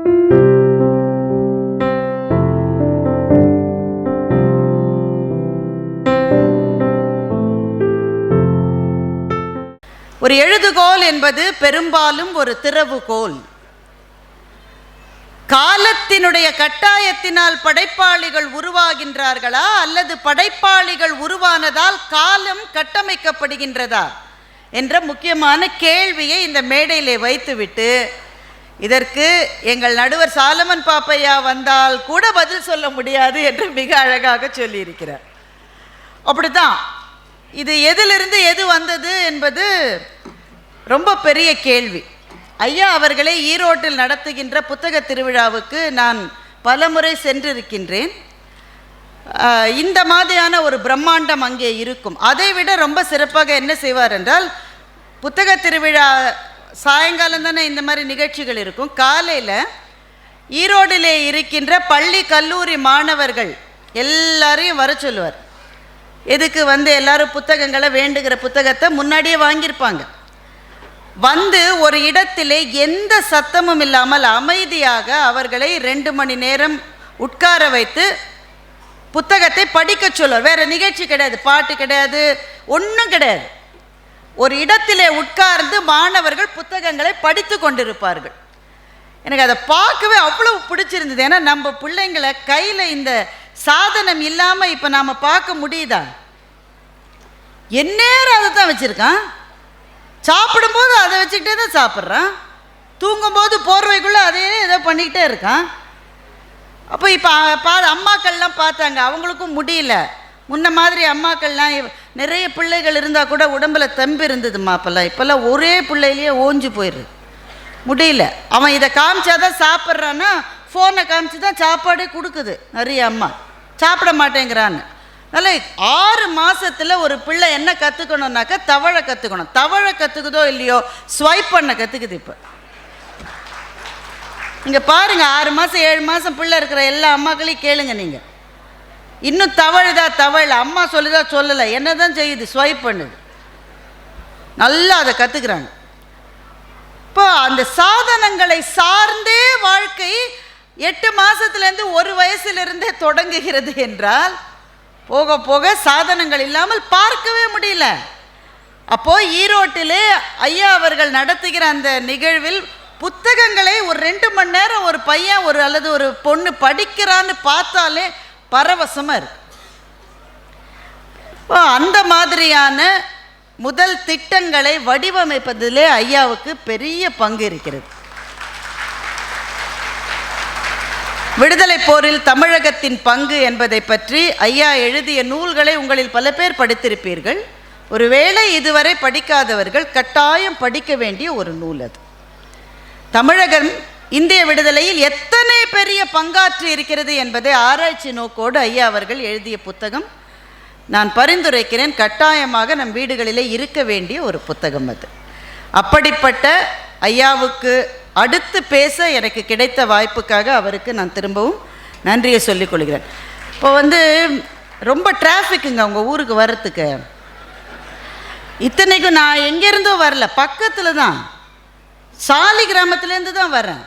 ஒரு எழுதுகோல் என்பது பெரும்பாலும் ஒரு திறவுகோல். காலத்தினுடைய கட்டாயத்தினால் படைப்பாளிகள் உருவாகின்றார்களா அல்லது படைப்பாளிகள் உருவானதால் காலம் கட்டமைக்கப்படுகின்றதா என்ற முக்கியமான கேள்வியை இந்த மேடையிலே வைத்துவிட்டு, இதற்கு எங்கள் நடுவர் சாலமன் பாப்பையா வந்தால் கூட பதில் சொல்ல முடியாது என்று மிக அழகாக சொல்லியிருக்கிறார். அப்படித்தான் இது எதிலிருந்து எது வந்தது என்பது ரொம்ப பெரிய கேள்வி. ஐயா அவர்களை ஈரோட்டில் நடத்துகின்ற புத்தக திருவிழாவுக்கு நான் பலமுறை சென்றிருக்கின்றேன். இந்த மாதிரியான ஒரு பிரம்மாண்டம் அங்கே இருக்கும். அதைவிட ரொம்ப சிறப்பாக என்ன செய்வார் என்றால், புத்தக திருவிழா சாயங்காலம் தானே இந்த மாதிரி நிகழ்ச்சிகள் இருக்கும். காலையில் ஈரோடிலே இருக்கின்ற பள்ளி கல்லூரி மாணவர்கள் எல்லாரையும் வர சொல்லுவார். எதுக்கு எல்லாரும் புத்தகங்களை வேண்டுகிற புத்தகத்தை முன்னாடியே வாங்கியிருப்பாங்க. வந்து ஒரு இடத்திலே எந்த சத்தமும் இல்லாமல் அமைதியாக அவர்களை 2 மணி நேரம் உட்கார வைத்து புத்தகத்தை படிக்க சொல்லுவார். வேறு நிகழ்ச்சி கிடையாது, பாட்டு கிடையாது, ஒன்றும் கிடையாது. ஒரு இடத்திலே உட்கார்ந்து மாணவர்கள் புத்தகங்களை படித்து கொண்டிருப்பார்கள். எனக்கு அதை பார்க்கவே அவ்வளவு பிடிச்சிருந்தது. ஏன்னா நம்ம பிள்ளைங்களை கையில் இந்த சாதனம் இல்லாமல் இப்போ நாம் பார்க்க முடியுதா? எந்நேரம் அதை தான் வச்சுருக்கான். சாப்பிடும்போது அதை வச்சுக்கிட்டே தான் சாப்பிட்றான். தூங்கும்போது போர்வைக்குள்ளே அதையே ஏதோ பண்ணிக்கிட்டே இருக்கான். அப்போ இப்போ அம்மாக்கள்லாம் பார்த்தாங்க, அவங்களுக்கும் முடியல. முன்ன மாதிரி அம்மாக்கள்லாம் நிறைய பிள்ளைகள் இருந்தால் கூட உடம்பில் தெம்பு இருந்ததுமா. இப்போல்லாம் ஒரே பிள்ளையிலேயே ஓஞ்சு போயிடுது, முடியல. அவன் இதை காமிச்சாதான் சாப்பிட்றான்னா ஃபோனை காமிச்சு தான் சாப்பாடே கொடுக்குது நிறைய அம்மா. சாப்பிட மாட்டேங்கிறான்னு. அதனால் 6 மாதத்தில் ஒரு பிள்ளை என்ன கற்றுக்கணுன்னாக்கா தவழை கற்றுக்கணும். தவழை கற்றுக்குதோ இல்லையோ ஸ்வைப் பண்ண கற்றுக்குது. இப்போ இங்கே பாருங்கள், 6 மாதம் 7 மாதம் பிள்ளை இருக்கிற எல்லா அம்மாக்களையும் கேளுங்க. நீங்கள் இன்னும் தவழுதா தவழ அம்மா சொல்லுதா சொல்லலை, என்ன தான் செய்யுது? ஸ்வைப் பண்ணுது. நல்லா அதை கற்றுக்குறாங்க. இப்போ அந்த சாதனங்களை சார்ந்தே வாழ்க்கை 8 மாதத்துலேருந்து 1 வயசுலேருந்தே தொடங்குகிறது என்றால், போக போக சாதனங்கள் இல்லாமல் பார்க்கவே முடியல. அப்போது ஈரோட்டிலே ஐயா அவர்கள் நடத்துகிற அந்த நிகழ்வில் புத்தகங்களை ஒரு 2 மணி நேரம் ஒரு பையன் அல்லது ஒரு பொண்ணு படிக்கிறான்னு பார்த்தாலே பரவசமாக இருக்கு. இப்போ அந்த மாதிரியான முதல் திட்டங்களை வடிவமைப்பதிலே ஐயாவுக்கு பெரிய பங்கு இருக்கிறது. விடுதலை போரில் தமிழகத்தின் பங்கு என்பதை பற்றி ஐயா எழுதிய நூல்களை உங்களில் பல பேர் படித்திருப்பீர்கள். ஒருவேளை இதுவரை படிக்காதவர்கள் கட்டாயம் படிக்க வேண்டிய ஒரு நூல் அது. தமிழகம் இந்திய விடுதலையில் எத்தனை பெரிய பங்காற்றி இருக்கிறது என்பதை ஆராய்ச்சி நோக்கோடு ஐயா அவர்கள் எழுதிய புத்தகம். நான் பரிந்துரைக்கிறேன், கட்டாயமாக நம் வீடுகளிலே இருக்க வேண்டிய ஒரு புத்தகம் அது. அப்படிப்பட்ட ஐயாவுக்கு அடுத்து பேச எனக்கு கிடைத்த வாய்ப்புக்காக அவருக்கு நான் திரும்பவும் நன்றியை சொல்லிக் கொள்கிறேன். இப்போ ரொம்ப டிராஃபிக்குங்க உங்கள் ஊருக்கு வர்றதுக்கு. இத்தனைக்கும் நான் எங்கேருந்தோ வரல, பக்கத்தில் தான், சாலி கிராமத்துலேருந்து தான் வரேன்.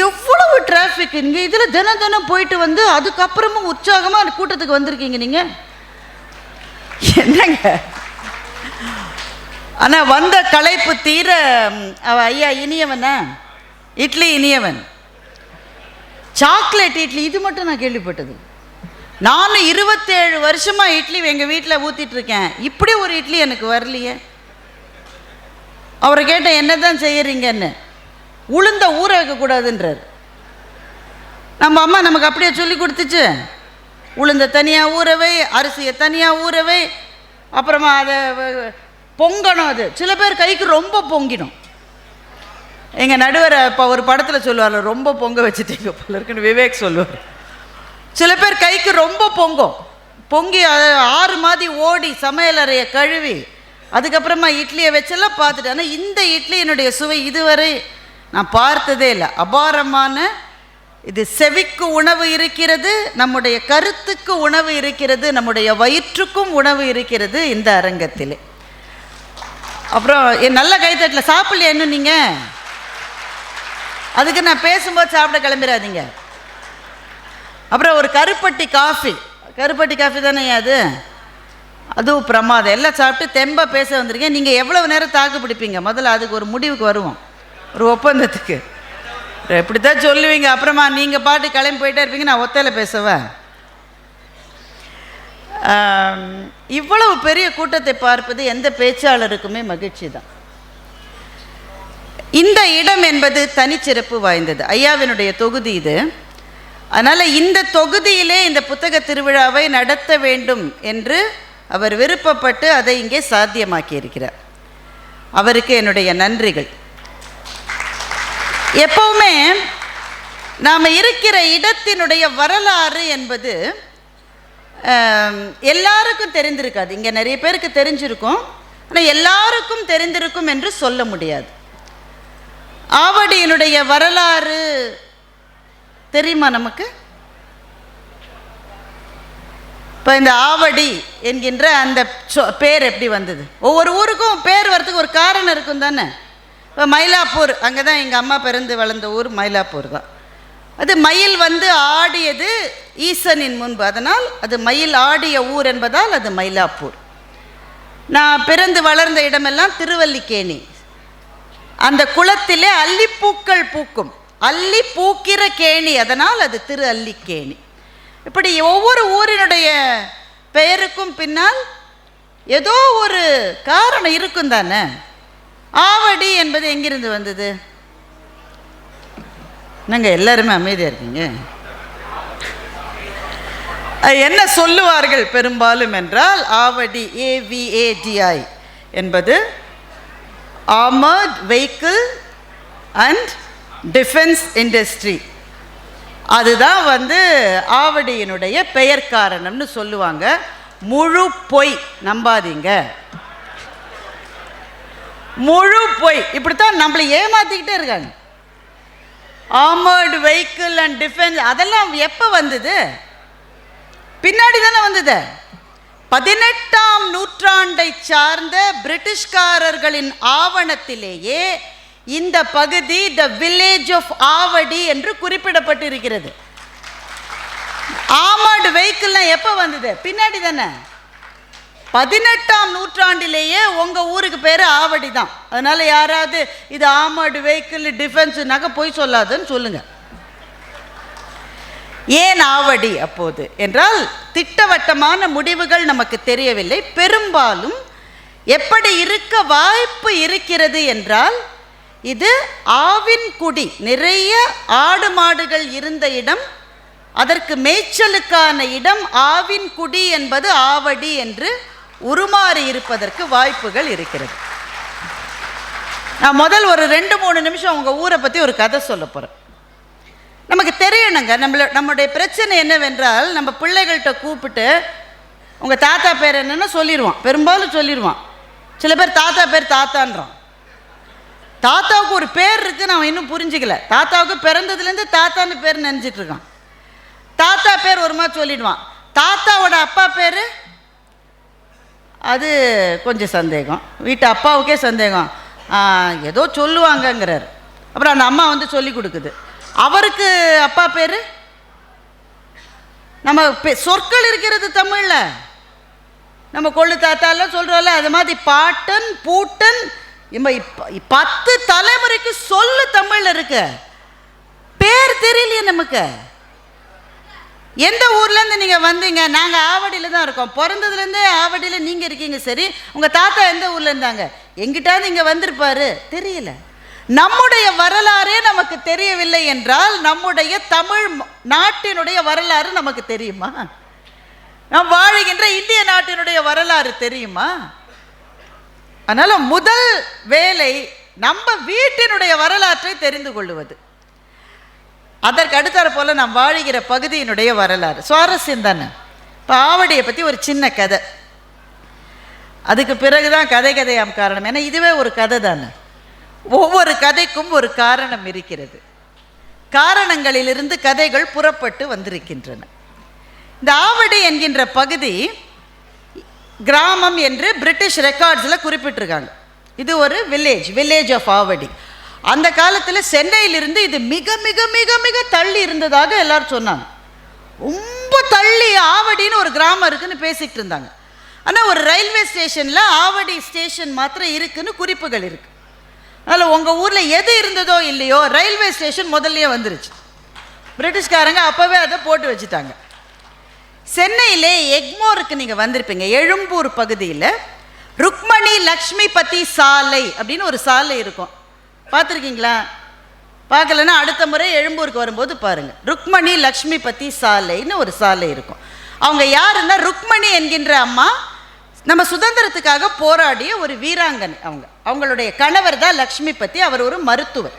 எவ்வளவு டிராஃபிக் இங்கே. இதில் தினம் தினம் போயிட்டு அதுக்கப்புறமும் உற்சாகமாக கூட்டத்துக்கு வந்திருக்கீங்க நீங்கள், என்னங்க? ஆனால் வந்த களைப்பு தீர ஐயா இனியவனா, இட்லி இனியவன், சாக்லேட் இட்லி, இது மட்டும் நான் கேள்விப்பட்டது. நானும் 27 வருஷமாக இட்லி எங்கள் வீட்டில் ஊற்றிட்டுருக்கேன். இப்படி ஒரு இட்லி எனக்கு வரலையே. அவரை கேட்டேன், என்ன தான் செய்யறீங்கன்னு. உளுந்த ஊற வைக்கக்கூடாதுன்றார். நம்ம அம்மா நமக்கு அப்படியே சொல்லி கொடுத்துச்சு. உளுந்த தனியாக ஊறவை, அரிசியை தனியாக ஊறவை, அப்புறமா அதை பொங்கணும். அது சில பேர் கைக்கு ரொம்ப பொங்கிடும். எங்கள் நடுவர் இப்போ ஒரு படத்தில் சொல்லுவார், ரொம்ப பொங்க வச்சுட்டீங்க போல இருக்குன்னு விவேக் சொல்லுவார். சில பேர் கைக்கு ரொம்ப பொங்கி 6 மாதிரி ஓடி சமையலறையை கழுவி அதுக்கப்புறமா இட்லியை வச்செல்லாம் பார்த்துட்டு. ஆனால் இந்த இட்லியினுடைய சுவை இதுவரை நான் பார்த்ததே இல்லை. அபாரமான இது. செவிக்கு உணவு இருக்கிறது, நம்முடைய கருத்துக்கு உணவு இருக்கிறது, நம்முடைய வயிற்றுக்கும் உணவு இருக்கிறது இந்த அரங்கத்திலே. அப்புறம் நல்ல கைத்தட்டில் சாப்பிடலையா இன்னும் நீங்கள்? அதுக்கு நான் பேசும்போது சாப்பிட கிளம்பிடாதீங்க. அப்புறம் ஒரு கருப்பட்டி காஃபி தானே அது, அதுவும் பிரமாதம். எல்லாம் சாப்பிட்டு தெம்பா பேச வந்திருக்கேன். நீங்கள் எவ்வளவு நேரம் தாக்கு பிடிப்பீங்க? முதல்ல அதுக்கு ஒரு முடிவுக்கு வருவோம், ஒரு ஒப்பந்தத்துக்கு. எப்படி தான் சொல்லுவீங்க, அப்புறமா நீங்கள் பாட்டு கிளம்பி போயிட்டே இருப்பீங்க, நான் ஒத்தையில் பேசுவேன். இவ்வளவு பெரிய கூட்டத்தை பார்ப்பது எந்த பேச்சாளருக்குமே மகிழ்ச்சி தான். இந்த இடம் என்பது தனிச்சிறப்பு வாய்ந்தது. ஐயாவினுடைய தொகுதி இது. அதனால் இந்த தொகுதியிலே இந்த புத்தக திருவிழாவை நடத்த வேண்டும் என்று அவர் விருப்பப்பட்டு அதை இங்கே சாத்தியமாக்கி இருக்கிறார். அவருக்கு என்னுடைய நன்றிகள். எப்பவுமே நாம் இருக்கிற இடத்தினுடைய வரலாறு என்பது எல்லாருக்கும் தெரிந்திருக்காது. இங்கே நிறைய பேருக்கு தெரிஞ்சிருக்கும், ஆனால் எல்லாருக்கும் தெரிந்திருக்கும் என்று சொல்ல முடியாது. ஆவடியினுடைய வரலாறு தெரியுமா நமக்கு? இப்போ இந்த ஆவடி என்கின்ற அந்த பேர் எப்படி வந்தது? ஒவ்வொரு ஊருக்கும் பேர் வரத்துக்கு ஒரு காரணம் இருக்கும் தானே. இப்போ மயிலாப்பூர், அங்கே தான் எங்கள் அம்மா பிறந்து வளர்ந்த ஊர் மயிலாப்பூர் தான். அது மயில் வந்து ஆடியது ஈசனின் முன்பு, அதனால் அது மயில் ஆடிய ஊர் என்பதால் அது மயிலாப்பூர். நான் பிறந்து வளர்ந்த இடமெல்லாம் திருவல்லிக்கேணி. அந்த குளத்திலே அல்லிப்பூக்கள் பூக்கும், அல்லி பூக்கிற கேணி, அதனால் அது திரு அல்லிக்கேணி. இப்படி ஒவ்வொரு ஊரினுடைய பெயருக்கும் பின்னால் ஏதோ ஒரு காரணம் இருக்கும் தானே. ஆவடி என்பது எங்கிருந்து வந்தது? நாங்கள் எல்லாருமே அமைதியாக இருக்கீங்க. என்ன சொல்லுவார்கள் பெரும்பாலும் என்றால், ஆவடி AVADI என்பது armoured vehicle and defence industry. அதுதான் வந்து ஆவடியினுடைய பெயர் காரணம்னு சொல்லுவாங்க. முழு பொய், நம்பாதீங்க, முழு பொய். இப்படித்தான் நம்மளை ஏமாத்திக்கிட்டே இருக்காங்க. ஆர்மர்டு வெஹிக்கிள் அண்ட் டிஃபென்ஸ் அதெல்லாம் எப்போ வந்தது? பின்னாடி தானே வந்தது. 18ஆம் நூற்றாண்டை சார்ந்த பிரிட்டிஷ்காரர்களின் ஆவணத்திலேயே இந்த பகுதி த வில்லேஜ் ஆஃப் ஆவடி என்று குறிப்பிடப்பட்டிருக்கிறது. ஆர்மர்டு வெஹிக்கிள்லாம் எப்போ வந்தது? பின்னாடி தானே. 18ஆம் நூற்றாண்டிலேயே உங்கள் ஊருக்கு பேர் ஆவடி தான். அதனால் யாராவது இது ஆர்மர்டு வெஹிக்கிள் டிஃபென்ஸுனாக்க போய் சொல்லாதுன்னு சொல்லுங்கள். ஏன் ஆவடி அப்போது என்றால், திட்டவட்டமான முடிவுகள் நமக்கு தெரியவில்லை. பெரும்பாலும் எப்படி இருக்க வாய்ப்பு இருக்கிறது என்றால், இது ஆவின் குடி, நிறைய ஆடு மாடுகள் இருந்த இடம், அதற்கு மேய்ச்சலுக்கான இடம் ஆவின் குடி என்பது ஆவடி என்று உருமாறி இருப்பதற்கு வாய்ப்புகள் இருக்கிறது. நான் முதல் ஒரு 2-3 நிமிஷம் உங்கள் ஊரை பற்றி ஒரு கதை சொல்ல போகிறேன். நமக்கு தெரியணுங்க, நம்முடைய பிரச்சனை என்னவென்றால், நம்ம பிள்ளைகள்கிட்ட கூப்பிட்டு உங்கள் தாத்தா பேர் என்னென்னு சொல்லிடுவான், பெரும்பாலும் சொல்லிடுவான். சில பேர் தாத்தா பேர் தாத்தான்றான். தாத்தாவுக்கு ஒரு பேர் இருக்குன்னு அவன் இன்னும் புரிஞ்சிக்கல. தாத்தாவுக்கு பிறந்ததுலேருந்து தாத்தான்னு பேர் நினச்சிட்டு இருக்கான். தாத்தா பேர் ஒரு மாதிரி சொல்லிடுவான். தாத்தாவோட அப்பா பேர் அது கொஞ்சம் சந்தேகம், வீட்டு அப்பாவுக்கே சந்தேகம், ஏதோ சொல்லுவாங்கங்கிறார். அப்புறம் அந்த அம்மா வந்து சொல்லி கொடுக்குது. அவருக்கு அப்பா பேர், நம்ம சொற்கள் இருக்கிறது தமிழில், நம்ம கொள்ளு தாத்தாலாம் சொல்கிறோம்ல, அது மாதிரி பாட்டன் பூட்டன் 10 தலைமுறைக்கு சொல்லு தமிழில் இருக்கு. பேர் தெரியலையே நமக்கு. எந்த ஊர்லேருந்து நீங்கள் வந்தீங்க? நாங்கள் ஆவடியில் தான் இருக்கோம். பிறந்ததுலேருந்தே ஆவடியில் நீங்கள் இருக்கீங்க. சரி, உங்கள் தாத்தா எந்த ஊரில் இருந்தாங்க? எங்கிட்டாவது இங்கே வந்திருப்பாரு, தெரியல. நம்முடைய வரலாறே நமக்கு தெரியவில்லை என்றால் நம்முடைய தமிழ் நாட்டினுடைய வரலாறு நமக்கு தெரியுமா? நாம் வாழுகின்ற இந்திய நாட்டினுடைய வரலாறு தெரியுமா? அதனால் முதல் வேலை நம்ம வீட்டினுடைய வரலாற்றை தெரிந்து கொள்வது. அதற்கு அடுத்தாற போல் நாம் வாழுகிற பகுதியினுடைய வரலாறு சுவாரஸ்யம் தானே. இப்போ ஆவடியை பற்றி ஒரு சின்ன கதை, அதுக்கு பிறகு தான் கதையாம் காரணம். ஏன்னா இதுவே ஒரு கதை தானே. ஒவ்வொரு கதைக்கும் ஒரு காரணம் இருக்கிறது. காரணங்களிலிருந்து கதைகள் புறப்பட்டு வந்திருக்கின்றன. இந்த ஆவடி என்கின்ற பகுதி கிராமம் என்று பிரிட்டிஷ் ரெக்கார்ட்ஸில் குறிப்பிட்டிருக்காங்க. இது ஒரு வில்லேஜ் ஆஃப் ஆவடி. அந்த காலத்தில் சென்னையிலிருந்து இது மிக மிக மிக மிக தள்ளி இருந்ததாக எல்லாரும் சொன்னாங்க. ரொம்ப தள்ளி ஆவடின்னு ஒரு கிராமம் இருக்குன்னு பேசிக்கிட்டு இருந்தாங்க. ஆனால் ஒரு ரயில்வே ஸ்டேஷனில் ஆவடி ஸ்டேஷன் மாத்திரம் இருக்குன்னு குறிப்புகள் இருக்குது. அதில் உங்கள் ஊரில் எது இருந்ததோ இல்லையோ ரயில்வே ஸ்டேஷன் முதல்லையே வந்துருச்சு. பிரிட்டிஷ்காரங்க அப்போவே அதை போட்டு வச்சுட்டாங்க. சென்னையிலே எக்மோருக்கு நீங்கள் வந்திருப்பீங்க. எழும்பூர் பகுதியில் ருக்மணி லக்ஷ்மிபதி சாலை அப்படின்னு ஒரு சாலை இருக்கும். பார்த்துருக்கீங்களா? பார்க்கலன்னா அடுத்த முறை எழும்பூருக்கு வரும்போது பாருங்கள். ருக்மணி லக்ஷ்மிபதி சாலைன்னு ஒரு சாலை இருக்கும். அவங்க யாருன்னா ருக்மணி என்கின்ற அம்மா நம்ம சுதந்திரத்துக்காக போராடிய ஒரு வீராங்கனை. அவங்களுடைய கணவர் தான் லக்ஷ்மிபதி. அவர் ஒரு மருத்துவர்.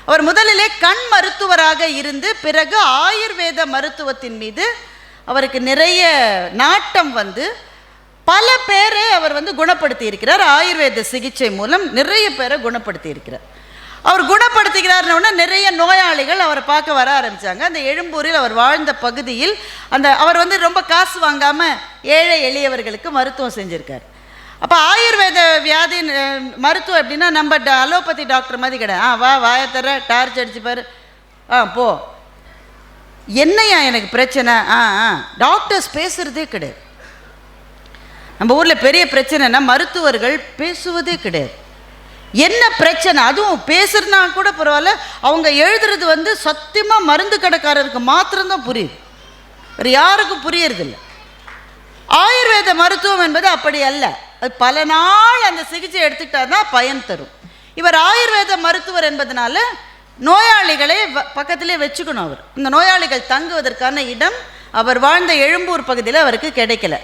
அவர் முதலிலே கண் மருத்துவராக இருந்து பிறகு ஆயுர்வேத மருத்துவத்தின் மீது அவருக்கு நிறைய நாட்டம் வந்து பல பேரை அவர் குணப்படுத்தி இருக்கிறார். ஆயுர்வேத சிகிச்சை மூலம் நிறைய பேரை குணப்படுத்தி இருக்கிறார். அவர் குணப்படுத்துகிறார்னு நிறைய நோயாளிகள் அவரை பார்க்க வர ஆரம்பித்தாங்க. அந்த எழும்பூரில் அவர் வாழ்ந்த பகுதியில் அவர் ரொம்ப காசு வாங்காமல் ஏழை எளியவர்களுக்கு மருத்துவம் செஞ்சுருக்கார். அப்போ ஆயுர்வேத வியாதி மருத்துவம் எப்படின்னா நம்ம அலோபதி டாக்டர் மாதிரி கிடையாது. வா வாயத்தர டார்ச் அடிச்சுப்பார், போ, என்னையா எனக்கு பிரச்சனை, டாக்டர்ஸ் பேசுகிறதே கிடையாது. நம்ம ஊரில் பெரிய பிரச்சனைனா மருத்துவர்கள் பேசுவதே கிடையாது. என்ன பிரச்சனை, அதுவும் பேசுறதுனா கூட பரவாயில்ல, அவங்க எழுதுறது சத்தியமாக மருந்து கடைக்காரருக்கு மாத்திரம்தான் புரியுது, வேறு யாருக்கும் புரியறதில்ல. ஆயுர்வேத மருத்துவம் என்பது அப்படி அல்ல. அது பல நாள் அந்த சிகிச்சை எடுத்துக்கிட்டால் தான் பயன் தரும். இவர் ஆயுர்வேத மருத்துவர் என்பதனால நோயாளிகளை பக்கத்திலே வச்சுக்கணும். அவர் இந்த நோயாளிகள் தங்குவதற்கான இடம் அவர் வாழ்ந்த எழும்பூர் பகுதியில் அவருக்கு கிடைக்கல.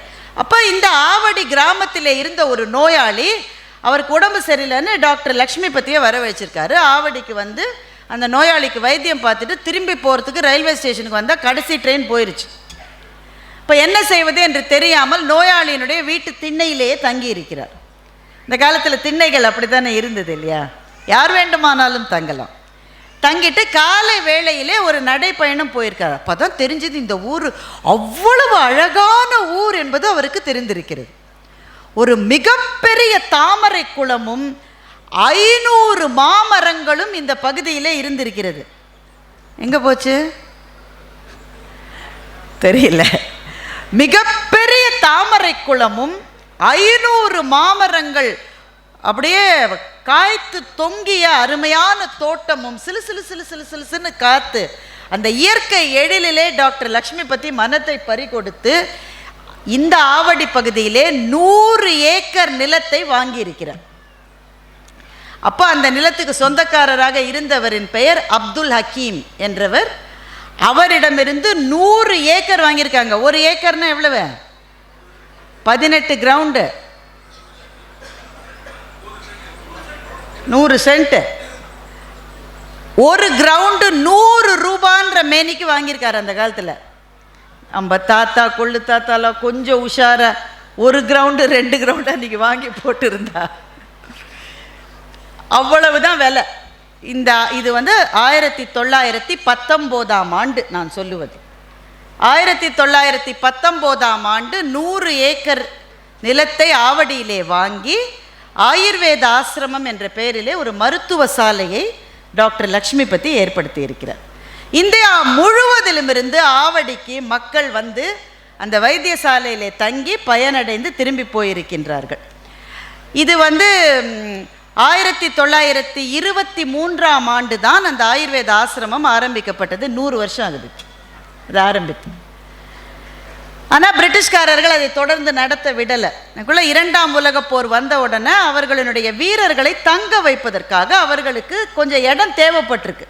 அப்போ இந்த ஆவடி கிராமத்தில் இருந்த ஒரு நோயாளி, அவருக்கு உடம்பு சரியில்லைன்னு டாக்டர் லக்ஷ்மிபதியை வர வச்சிருக்காரு. ஆவடிக்கு அந்த நோயாளிக்கு வைத்தியம் பார்த்துட்டு திரும்பி போகிறதுக்கு ரயில்வே ஸ்டேஷனுக்கு வந்தால் கடைசி ட்ரெயின் போயிடுச்சு. இப்போ என்ன செய்வது என்று தெரியாமல் நோயாளியினுடைய வீட்டு திண்ணையிலேயே தங்கி இருக்கிறார். இந்த காலத்தில் திண்ணைகள் அப்படி தானே இருந்தது இல்லையா? யார் வேண்டுமானாலும் தங்கலாம். தங்கிட்டு காலை வேளையிலே ஒரு நடைப்பயணம் போயிருக்கார். அப்போ தான் தெரிஞ்சது இந்த ஊர் அவ்வளவு அழகான ஊர் என்பது அவருக்கு தெரிந்திருக்கிறது. ஒரு மிகப்பெரிய தாமரை குளமும் 500 மாமரங்களும் இந்த பகுதியிலே இருந்திருக்கிறது. எங்கே போச்சு தெரியல. மிகப்பெரிய தாமரை குளமும் 500 மாமரங்கள் அப்படியே காய்த்து தொங்கிய அருமையான தோட்டமும் சிலு சிலு சிலு சிலு சிலுன்னு காத்து அந்த இயற்கை எழிலே டாக்டர் லக்ஷ்மிபதி மனத்தை பறிகொடுத்து இந்த ஆவடி பகுதியிலே 100 ஏக்கர் நிலத்தை வாங்கி இருக்கிறார். அப்போ அந்த நிலத்துக்கு சொந்தக்காரராக இருந்தவரின் பெயர் அப்துல் ஹக்கீம் என்றவர். அவரிடமிருந்து 100 ஏக்கர் வாங்கியிருக்காங்க. ஒரு ஏக்கர்னா எவ்வளவு? 18 கிரவுண்டு, 100 சென்ட். ஒரு கிரவுண்டு 100 ரூபான்ற மேனிக்கு வாங்கியிருக்காரு அந்த காலத்தில். நம்ம தாத்தா கொள்ளு தாத்தாலாம் கொஞ்சம் உஷாரா ஒரு கிரவுண்டு 2 கிரவுண்டு அன்றைக்கி வாங்கி போட்டிருந்தா அவ்வளவுதான் விலை. இது 1919ஆம் ஆண்டு நான் சொல்லுவது. 1919ஆம் ஆண்டு 100 ஏக்கர் நிலத்தை ஆவடியிலே வாங்கி ஆயுர்வேத ஆசிரமம் என்ற பெயரிலே ஒரு மருத்துவ சாலையை டாக்டர் லக்ஷ்மிபதி ஏற்படுத்தி இருக்கிறார். இந்தியா முழுவதிலும் இருந்து ஆவடிக்கு மக்கள் அந்த வைத்தியசாலையிலே தங்கி பயனடைந்து திரும்பி போயிருக்கின்றார்கள். இது 1923ஆம் ஆண்டு தான் அந்த ஆயுர்வேத ஆசிரமம் ஆரம்பிக்கப்பட்டது. 100 வருஷம் ஆகுது அது ஆரம்பித்து. ஆனால் பிரிட்டிஷ்காரர்கள் அதை தொடர்ந்து நடத்த விடலை. அதுக்குள்ளே 2ஆம் உலகப் போர் வந்த உடனே அவர்களுடைய வீரர்களை தங்க வைப்பதற்காக அவர்களுக்கு கொஞ்சம் இடம் தேவைப்பட்டிருக்கு.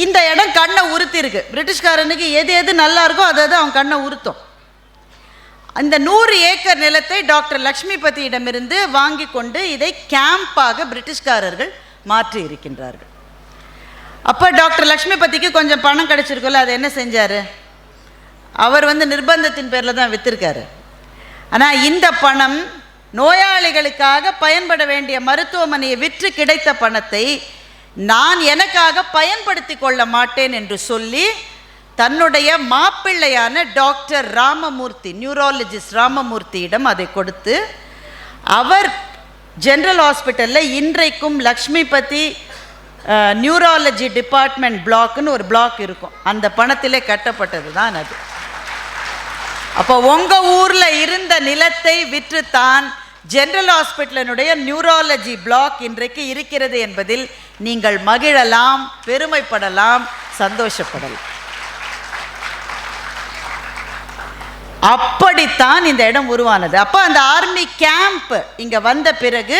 இந்த இடம் கண்ணை உறுத்திருக்கு. பிரிட்டிஷ்காரனுக்கு எது எது நல்லா இருக்கோ அதை அவன் கண்ணை உறுத்தும். அந்த 100 ஏக்கர் நிலத்தை டாக்டர் லக்ஷ்மிபதியிடமிருந்து வாங்கி கொண்டு இதை கேம்பாக பிரிட்டிஷ்காரர்கள் மாற்றி இருக்கின்றார்கள். அப்போ டாக்டர் லக்ஷ்மிபதிக்கு கொஞ்சம் பணம் கிடைச்சிருக்குல்ல, அதை என்ன செஞ்சார்? அவர் நிர்பந்தத்தின் பேரில் தான் விற்றுருக்காரு. ஆனால் இந்த பணம் நோயாளிகளுக்காக பயன்பட வேண்டிய மருத்துவமனையை விற்று கிடைத்த பணத்தை நான் எனக்காக பயன்படுத்தி கொள்ள மாட்டேன் என்று சொல்லி தன்னுடைய மாப்பிள்ளையான டாக்டர் ராமமூர்த்தி, நியூராலஜிஸ்ட் ராமமூர்த்தியிடம் அதை கொடுத்து அவர் ஜெனரல் ஹாஸ்பிட்டலில் இன்றைக்கும் லக்ஷ்மிபதி நியூராலஜி டிபார்ட்மெண்ட் பிளாக்னு ஒரு பிளாக் இருக்கும், அந்த பணத்திலே கட்டப்பட்டது தான் அது. அப்போ உங்கள் ஊரில் இருந்த நிலத்தை விற்றுத்தான் ஜெனரல் ஹாஸ்பிட்டலினுடைய நியூராலஜி பிளாக் இன்றைக்கு இருக்கிறது என்பதில் நீங்கள் மகிழலாம், பெருமைப்படலாம், சந்தோஷப்படலாம். அப்படித்தான் இந்த இடம் உருவானது. அப்போ அந்த ஆர்மி கேம்ப் இங்கே வந்த பிறகு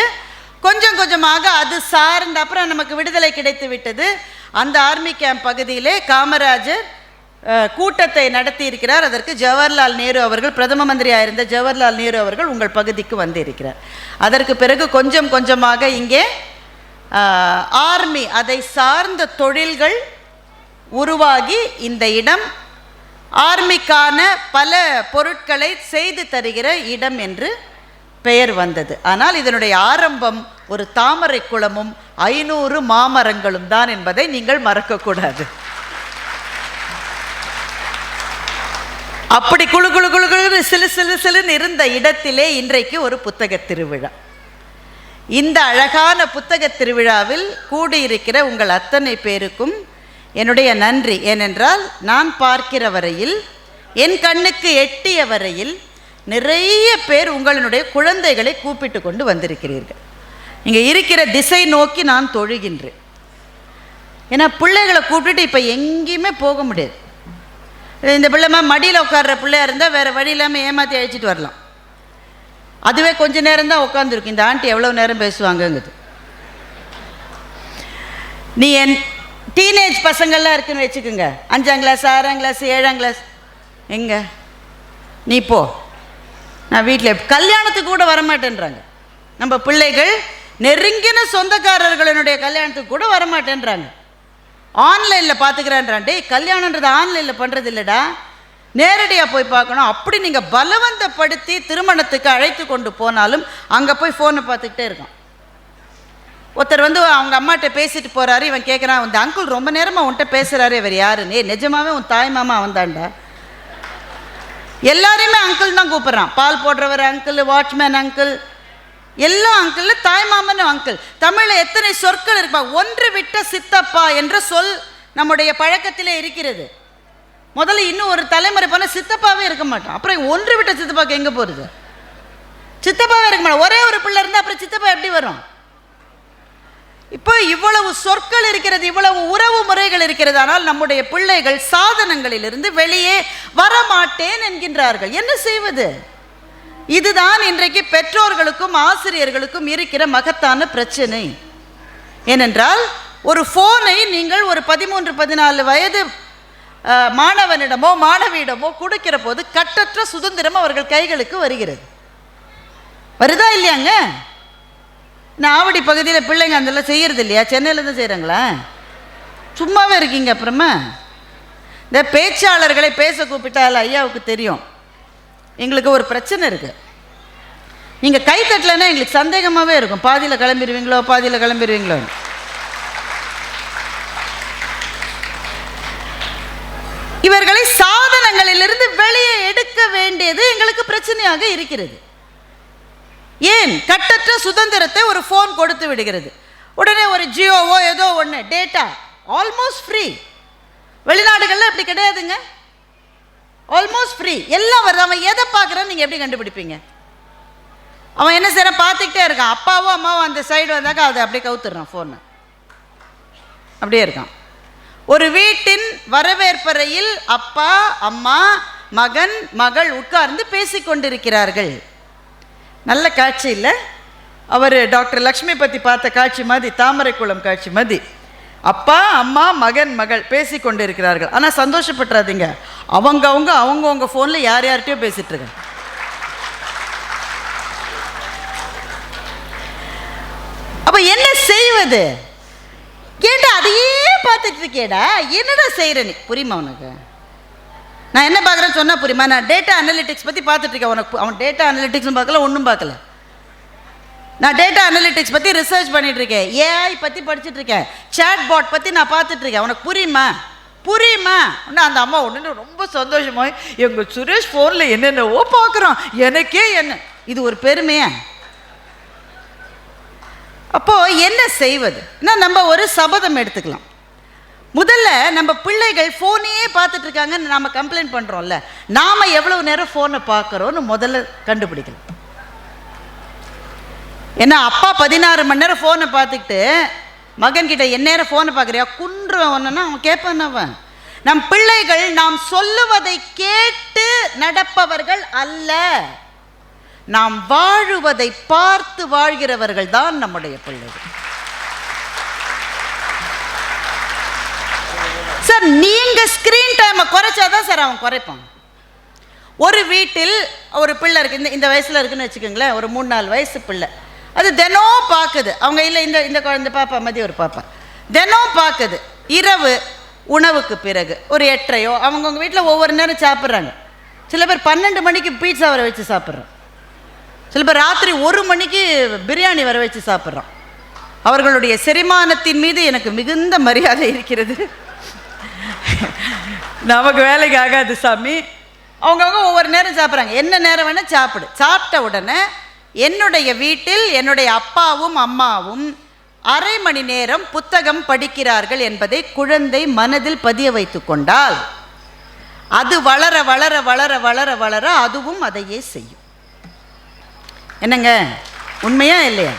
கொஞ்சம் கொஞ்சமாக அது சார்ந்த அப்புறம் நமக்கு விடுதலை கிடைத்து விட்டது. அந்த ஆர்மி கேம்ப் பகுதியிலே காமராஜர் கூட்டத்தை நடத்தி இருக்கிறார். அதற்கு ஜவஹர்லால் நேரு அவர்கள், பிரதம மந்திரியாக இருந்த ஜவஹர்லால் நேரு அவர்கள் உங்கள் பகுதிக்கு வந்து இருக்கிறார். அதற்கு பிறகு கொஞ்சம் கொஞ்சமாக இங்கே ஆர்மி அதை சார்ந்த தொழில்கள் உருவாகி இந்த இடம் ஆர்மிக்கான பல பொருட்களை செய்து தருகிற இடம் என்று பெயர் வந்தது. ஆனால் இதனுடைய ஆரம்பம் ஒரு தாமரை குளமும் 500 மாமரங்களும் தான் என்பதை நீங்கள் மறக்கக்கூடாது. அப்படி குழு குழு குழு குழு சிலு சிலு சிலுன்னு இருந்த இடத்திலே இன்றைக்கு ஒரு புத்தக திருவிழா. இந்த அழகான புத்தக திருவிழாவில் கூடியிருக்கிற உங்கள் அத்தனை பேருக்கும் என்னுடைய நன்றி. ஏனென்றால் நான் பார்க்கிற வரையில், என் கண்ணுக்கு எட்டிய வரையில் நிறைய பேர் உங்களுடைய குழந்தைகளை கூப்பிட்டு கொண்டு வந்திருக்கிறீர்கள். இங்கே இருக்கிற திசை நோக்கி நான் தொழுகின்றேன். ஏன்னா பிள்ளைகளை கூப்பிட்டுட்டு இப்போ எங்கேயுமே போக முடியாது. இந்த பிள்ளைமா மடியில் உட்கார்ற பிள்ளையா இருந்தால் வேறு வழி இல்லாமல் ஏமாற்றி அழைச்சிட்டு வரலாம். அதுவே கொஞ்ச நேரம் தான் உட்காந்துருக்கு. இந்த ஆண்டி எவ்வளோ நேரம் பேசுவாங்கங்குது. நீ என் டீனேஜ் பசங்கள்லாம் இருக்குன்னு வச்சுக்கோங்க, 5ஆம் கிளாஸ் 6ஆம் கிளாஸ் 7ஆம் கிளாஸ், எங்க நீ போ, நான் வீட்டில் கல்யாணத்துக்கு கூட வரமாட்டேன்றாங்க. நம்ம பிள்ளைகள் நெருங்கின சொந்தக்காரர்களினுடைய கல்யாணத்துக்கு கூட வரமாட்டேன்றாங்க. ஆன்லைனில் பார்த்துக்கிறான்றான். டேய், கல்யாணன்றது ஆன்லைனில் பண்ணுறது இல்லைடா, நேரடியாக போய் பார்க்கணும். அப்படி நீங்கள் பலவந்தப்படுத்தி திருமணத்துக்கு அழைத்து கொண்டு போனாலும் அங்கே போய் ஃபோனை பார்த்துக்கிட்டே இருக்கான். ஒருத்தர் வந்து அவங்க அம்மாட்ட பேசிட்டு போகிறாரு. இவன் கேட்குறான், இந்த அங்கிள் ரொம்ப நேரமாக உன்கிட்ட பேசுகிறாரு, இவர் யாருன்னு. நிஜமாவே உன் தாய் மாமா அவன்தான்டா. எல்லாரையுமே அங்கிள் தான் கூப்பிட்றான். பால் போடுறவர் அங்கிள், வாட்ச்மேன் அங்கிள், எல்லா அங்கிள், தாய் மாமனும் அங்கிள். தமிழில் எத்தனை சொற்கள் இருப்பா. ஒன்று விட்ட சித்தப்பா என்ற சொல் நம்முடைய பழக்கத்திலே இருக்கிறது. முதல்ல இன்னும் ஒரு தலைமுறை போனால் சித்தப்பாவே இருக்க மாட்டோம். அப்புறம் ஒன்று விட்ட சித்தப்பாக்கு எங்கே போகிறது? சித்தப்பாவே இருக்க மாட்டோம். ஒரே ஒரு பிள்ளை இருந்தால் அப்புறம் சித்தப்பா எப்படி வரும்? இப்போ இவ்வளவு சொற்கள் இருக்கிறது, இவ்வளவு உறவு முறைகள் இருக்கிறது. ஆனால் நம்முடைய பிள்ளைகள் சாதனங்களிலிருந்து வெளியே வரமாட்டேன் என்கின்றார்கள். என்ன செய்வது? இதுதான் இன்றைக்கு பெற்றோர்களுக்கும் ஆசிரியர்களுக்கும் இருக்கிற மகத்தான பிரச்சனை. ஏனென்றால் ஒரு ஃபோனை நீங்கள் ஒரு 13-14 வயது மாணவனிடமோ மாணவியிடமோ கொடுக்கிற போது கட்டற்ற சுதந்திரம் அவர்கள் கைகளுக்கு வருகிறது. வருதா இல்லையாங்க? நான் ஆவடி பகுதியில் பிள்ளைங்க அதெல்லாம் செய்கிறது இல்லையா? சென்னையில் தான் செய்கிறாங்களா? சும்மாவே இருக்கீங்க. அப்புறமா இந்த பேச்சாளர்களை பேச கூப்பிட்டால் ஐயாவுக்கு தெரியும் எங்களுக்கு ஒரு பிரச்சனை இருக்குது. நீங்கள் கை தட்டலைன்னா எங்களுக்கு சந்தேகமாகவே இருக்கும். பாதியில் கிளம்பிடுவீங்களோ. இவர்களை சாதனங்களிலிருந்து வெளியே எடுக்க வேண்டியது எங்களுக்கு பிரச்சனையாக இருக்கிறது. ஏன்? கட்டற்ற சுதந்திரத்தை ஒரு ஃபோன் கொடுத்து விடுகிறது. உடனே ஒரு ஜியோவோ ஏதோ ஒன்று டேட்டா ஆல்மோஸ்ட் ஃப்ரீ. வெளிநாடுகளில் இப்படி கிடையாதுங்க. ஆல்மோஸ்ட் ஃப்ரீ, எல்லாம் வருது. அவன் எதை பார்க்குறான்னு நீங்கள் எப்படி கண்டுபிடிப்பீங்க? அவன் என்ன செய்யறான்? பார்த்துக்கிட்டே இருக்கான். அப்பாவோ அம்மாவோ அந்த சைடு வந்தாக்கா அதை அப்படியே கவுத்துடுறான் ஃபோனை. அப்படியே இருக்கான். ஒரு வீட்டின் வரவேற்பறையில் அப்பா அம்மா மகன் மகள் உட்கார்ந்து பேசிக்கொண்டிருக்கிறார்கள். நல்ல காட்சி இல்லை? அவர் டாக்டர் லக்ஷ்மி பற்றி பார்த்த காட்சி மாதிரி, தாமரைக்குளம் காட்சி மாதிரி. அப்பா அம்மா மகன் மகள் பேசி கொண்டு இருக்கிறார்கள். ஆனால் சந்தோஷப்பட்டுறாதீங்க, அவங்கவுங்க ஃபோனில் யார்கிட்டயோ பேசிட்டு இருக்காங்க. அப்போ என்ன செய்வது? கேட்டா அதையே பார்த்துட்டு இருக்கேடா, என்னடா செய்கிற நீ? புரியுமா உனக்கு? நான் என்ன பார்க்குறேன்னு சொன்னால் புரியுமா? நான் டேட்டா அனலிட்டிக்ஸ் பற்றி பார்த்துட்டு இருக்கேன். உனக்கு அவன் டேட்டா அனலிட்டிக்ஸும் பார்க்கல, ஒன்றும் பார்க்கல. நான் டேட்டா அனலிட்டிக்ஸ் பற்றி ரிசர்ச் பண்ணிட்டு இருக்கேன், ஏஐ பற்றி படிச்சுட்டு இருக்கேன், சேட் பாட் பற்றி நான் பார்த்துட்டு இருக்கேன். உனக்கு புரியுமா? ஒன்று அந்த அம்மா ஒன்று ரொம்ப சந்தோஷமா, எங்கள் சுரேஷ் ஃபோனில் என்னென்னவோ பார்க்குறான், எனக்கே என்ன இது ஒரு பெருமையா? அப்போது என்ன செய்வது? நம்ம ஒரு சபதம் எடுத்துக்கலாம். முதல்ல நம்ம பிள்ளைகள் ஃபோனே பார்த்துட்டு இருக்காங்கன்னு நாம் கம்ப்ளைண்ட் பண்ணுறோம்ல, நாம் எவ்வளவு நேரம் ஃபோனை பார்க்குறோன்னு முதல்ல கண்டுபிடிக்கலாம். ஏன்னா அப்பா 16 மணி நேரம் ஃபோனை பார்த்துக்கிட்டு மகன்கிட்ட என் நேரம் ஃபோனை பார்க்குறியா குன்றுவன்னா அவன் கேட்பான். அவன் நம் பிள்ளைகள் நாம் சொல்லுவதை கேட்டு நடப்பவர்கள் அல்ல, நாம் வாழுவதை பார்த்து வாழ்கிறவர்கள் தான் நம்முடைய பிள்ளைகள். சார் நீங்கள் ஸ்க்ரீன் டைமை குறைச்சாதான் சார் அவன் குறைப்பான். ஒரு வீட்டில் ஒரு பிள்ளை இருக்குது, இந்த வயசில் இருக்குன்னு வச்சுக்கோங்களேன், ஒரு 3-4 வயசு பிள்ளை, அது தினம் பார்க்குது. அவங்க இல்லை இந்த குழந்தை பாப்பா மதிய ஒரு பாப்பா தினம் பார்க்குது. இரவு உணவுக்கு பிறகு ஒரு 8:30 அவங்கவுங்க வீட்டில் ஒவ்வொரு நேரம் சாப்பிட்றாங்க. சில பேர் 12 மணிக்கு பீட்சா வர வச்சு சாப்பிட்றான், சில பேர் ராத்திரி 1 மணிக்கு பிரியாணி வர வச்சு சாப்பிட்றான். அவர்களுடைய செரிமானத்தின் மீது எனக்கு மிகுந்த மரியாதை இருக்கிறது. நமக்கு வேலைக்கு ஆகாது சாமி. அவங்கவுங்க ஒவ்வொரு நேரம் சாப்பிட்றாங்க, என்ன நேரம் வேணால் சாப்பிடு. சாப்பிட்ட உடனே என்னுடைய வீட்டில் என்னுடைய அப்பாவும் அம்மாவும் 1/2 மணி நேரம் புத்தகம் படிக்கிறார்கள் என்பதை குழந்தை மனதில் பதிய வைத்து கொண்டால் அது வளர வளர வளர வளர வளர அதுவும் அதையே செய்யும். என்னங்க, உண்மையா இல்லையா?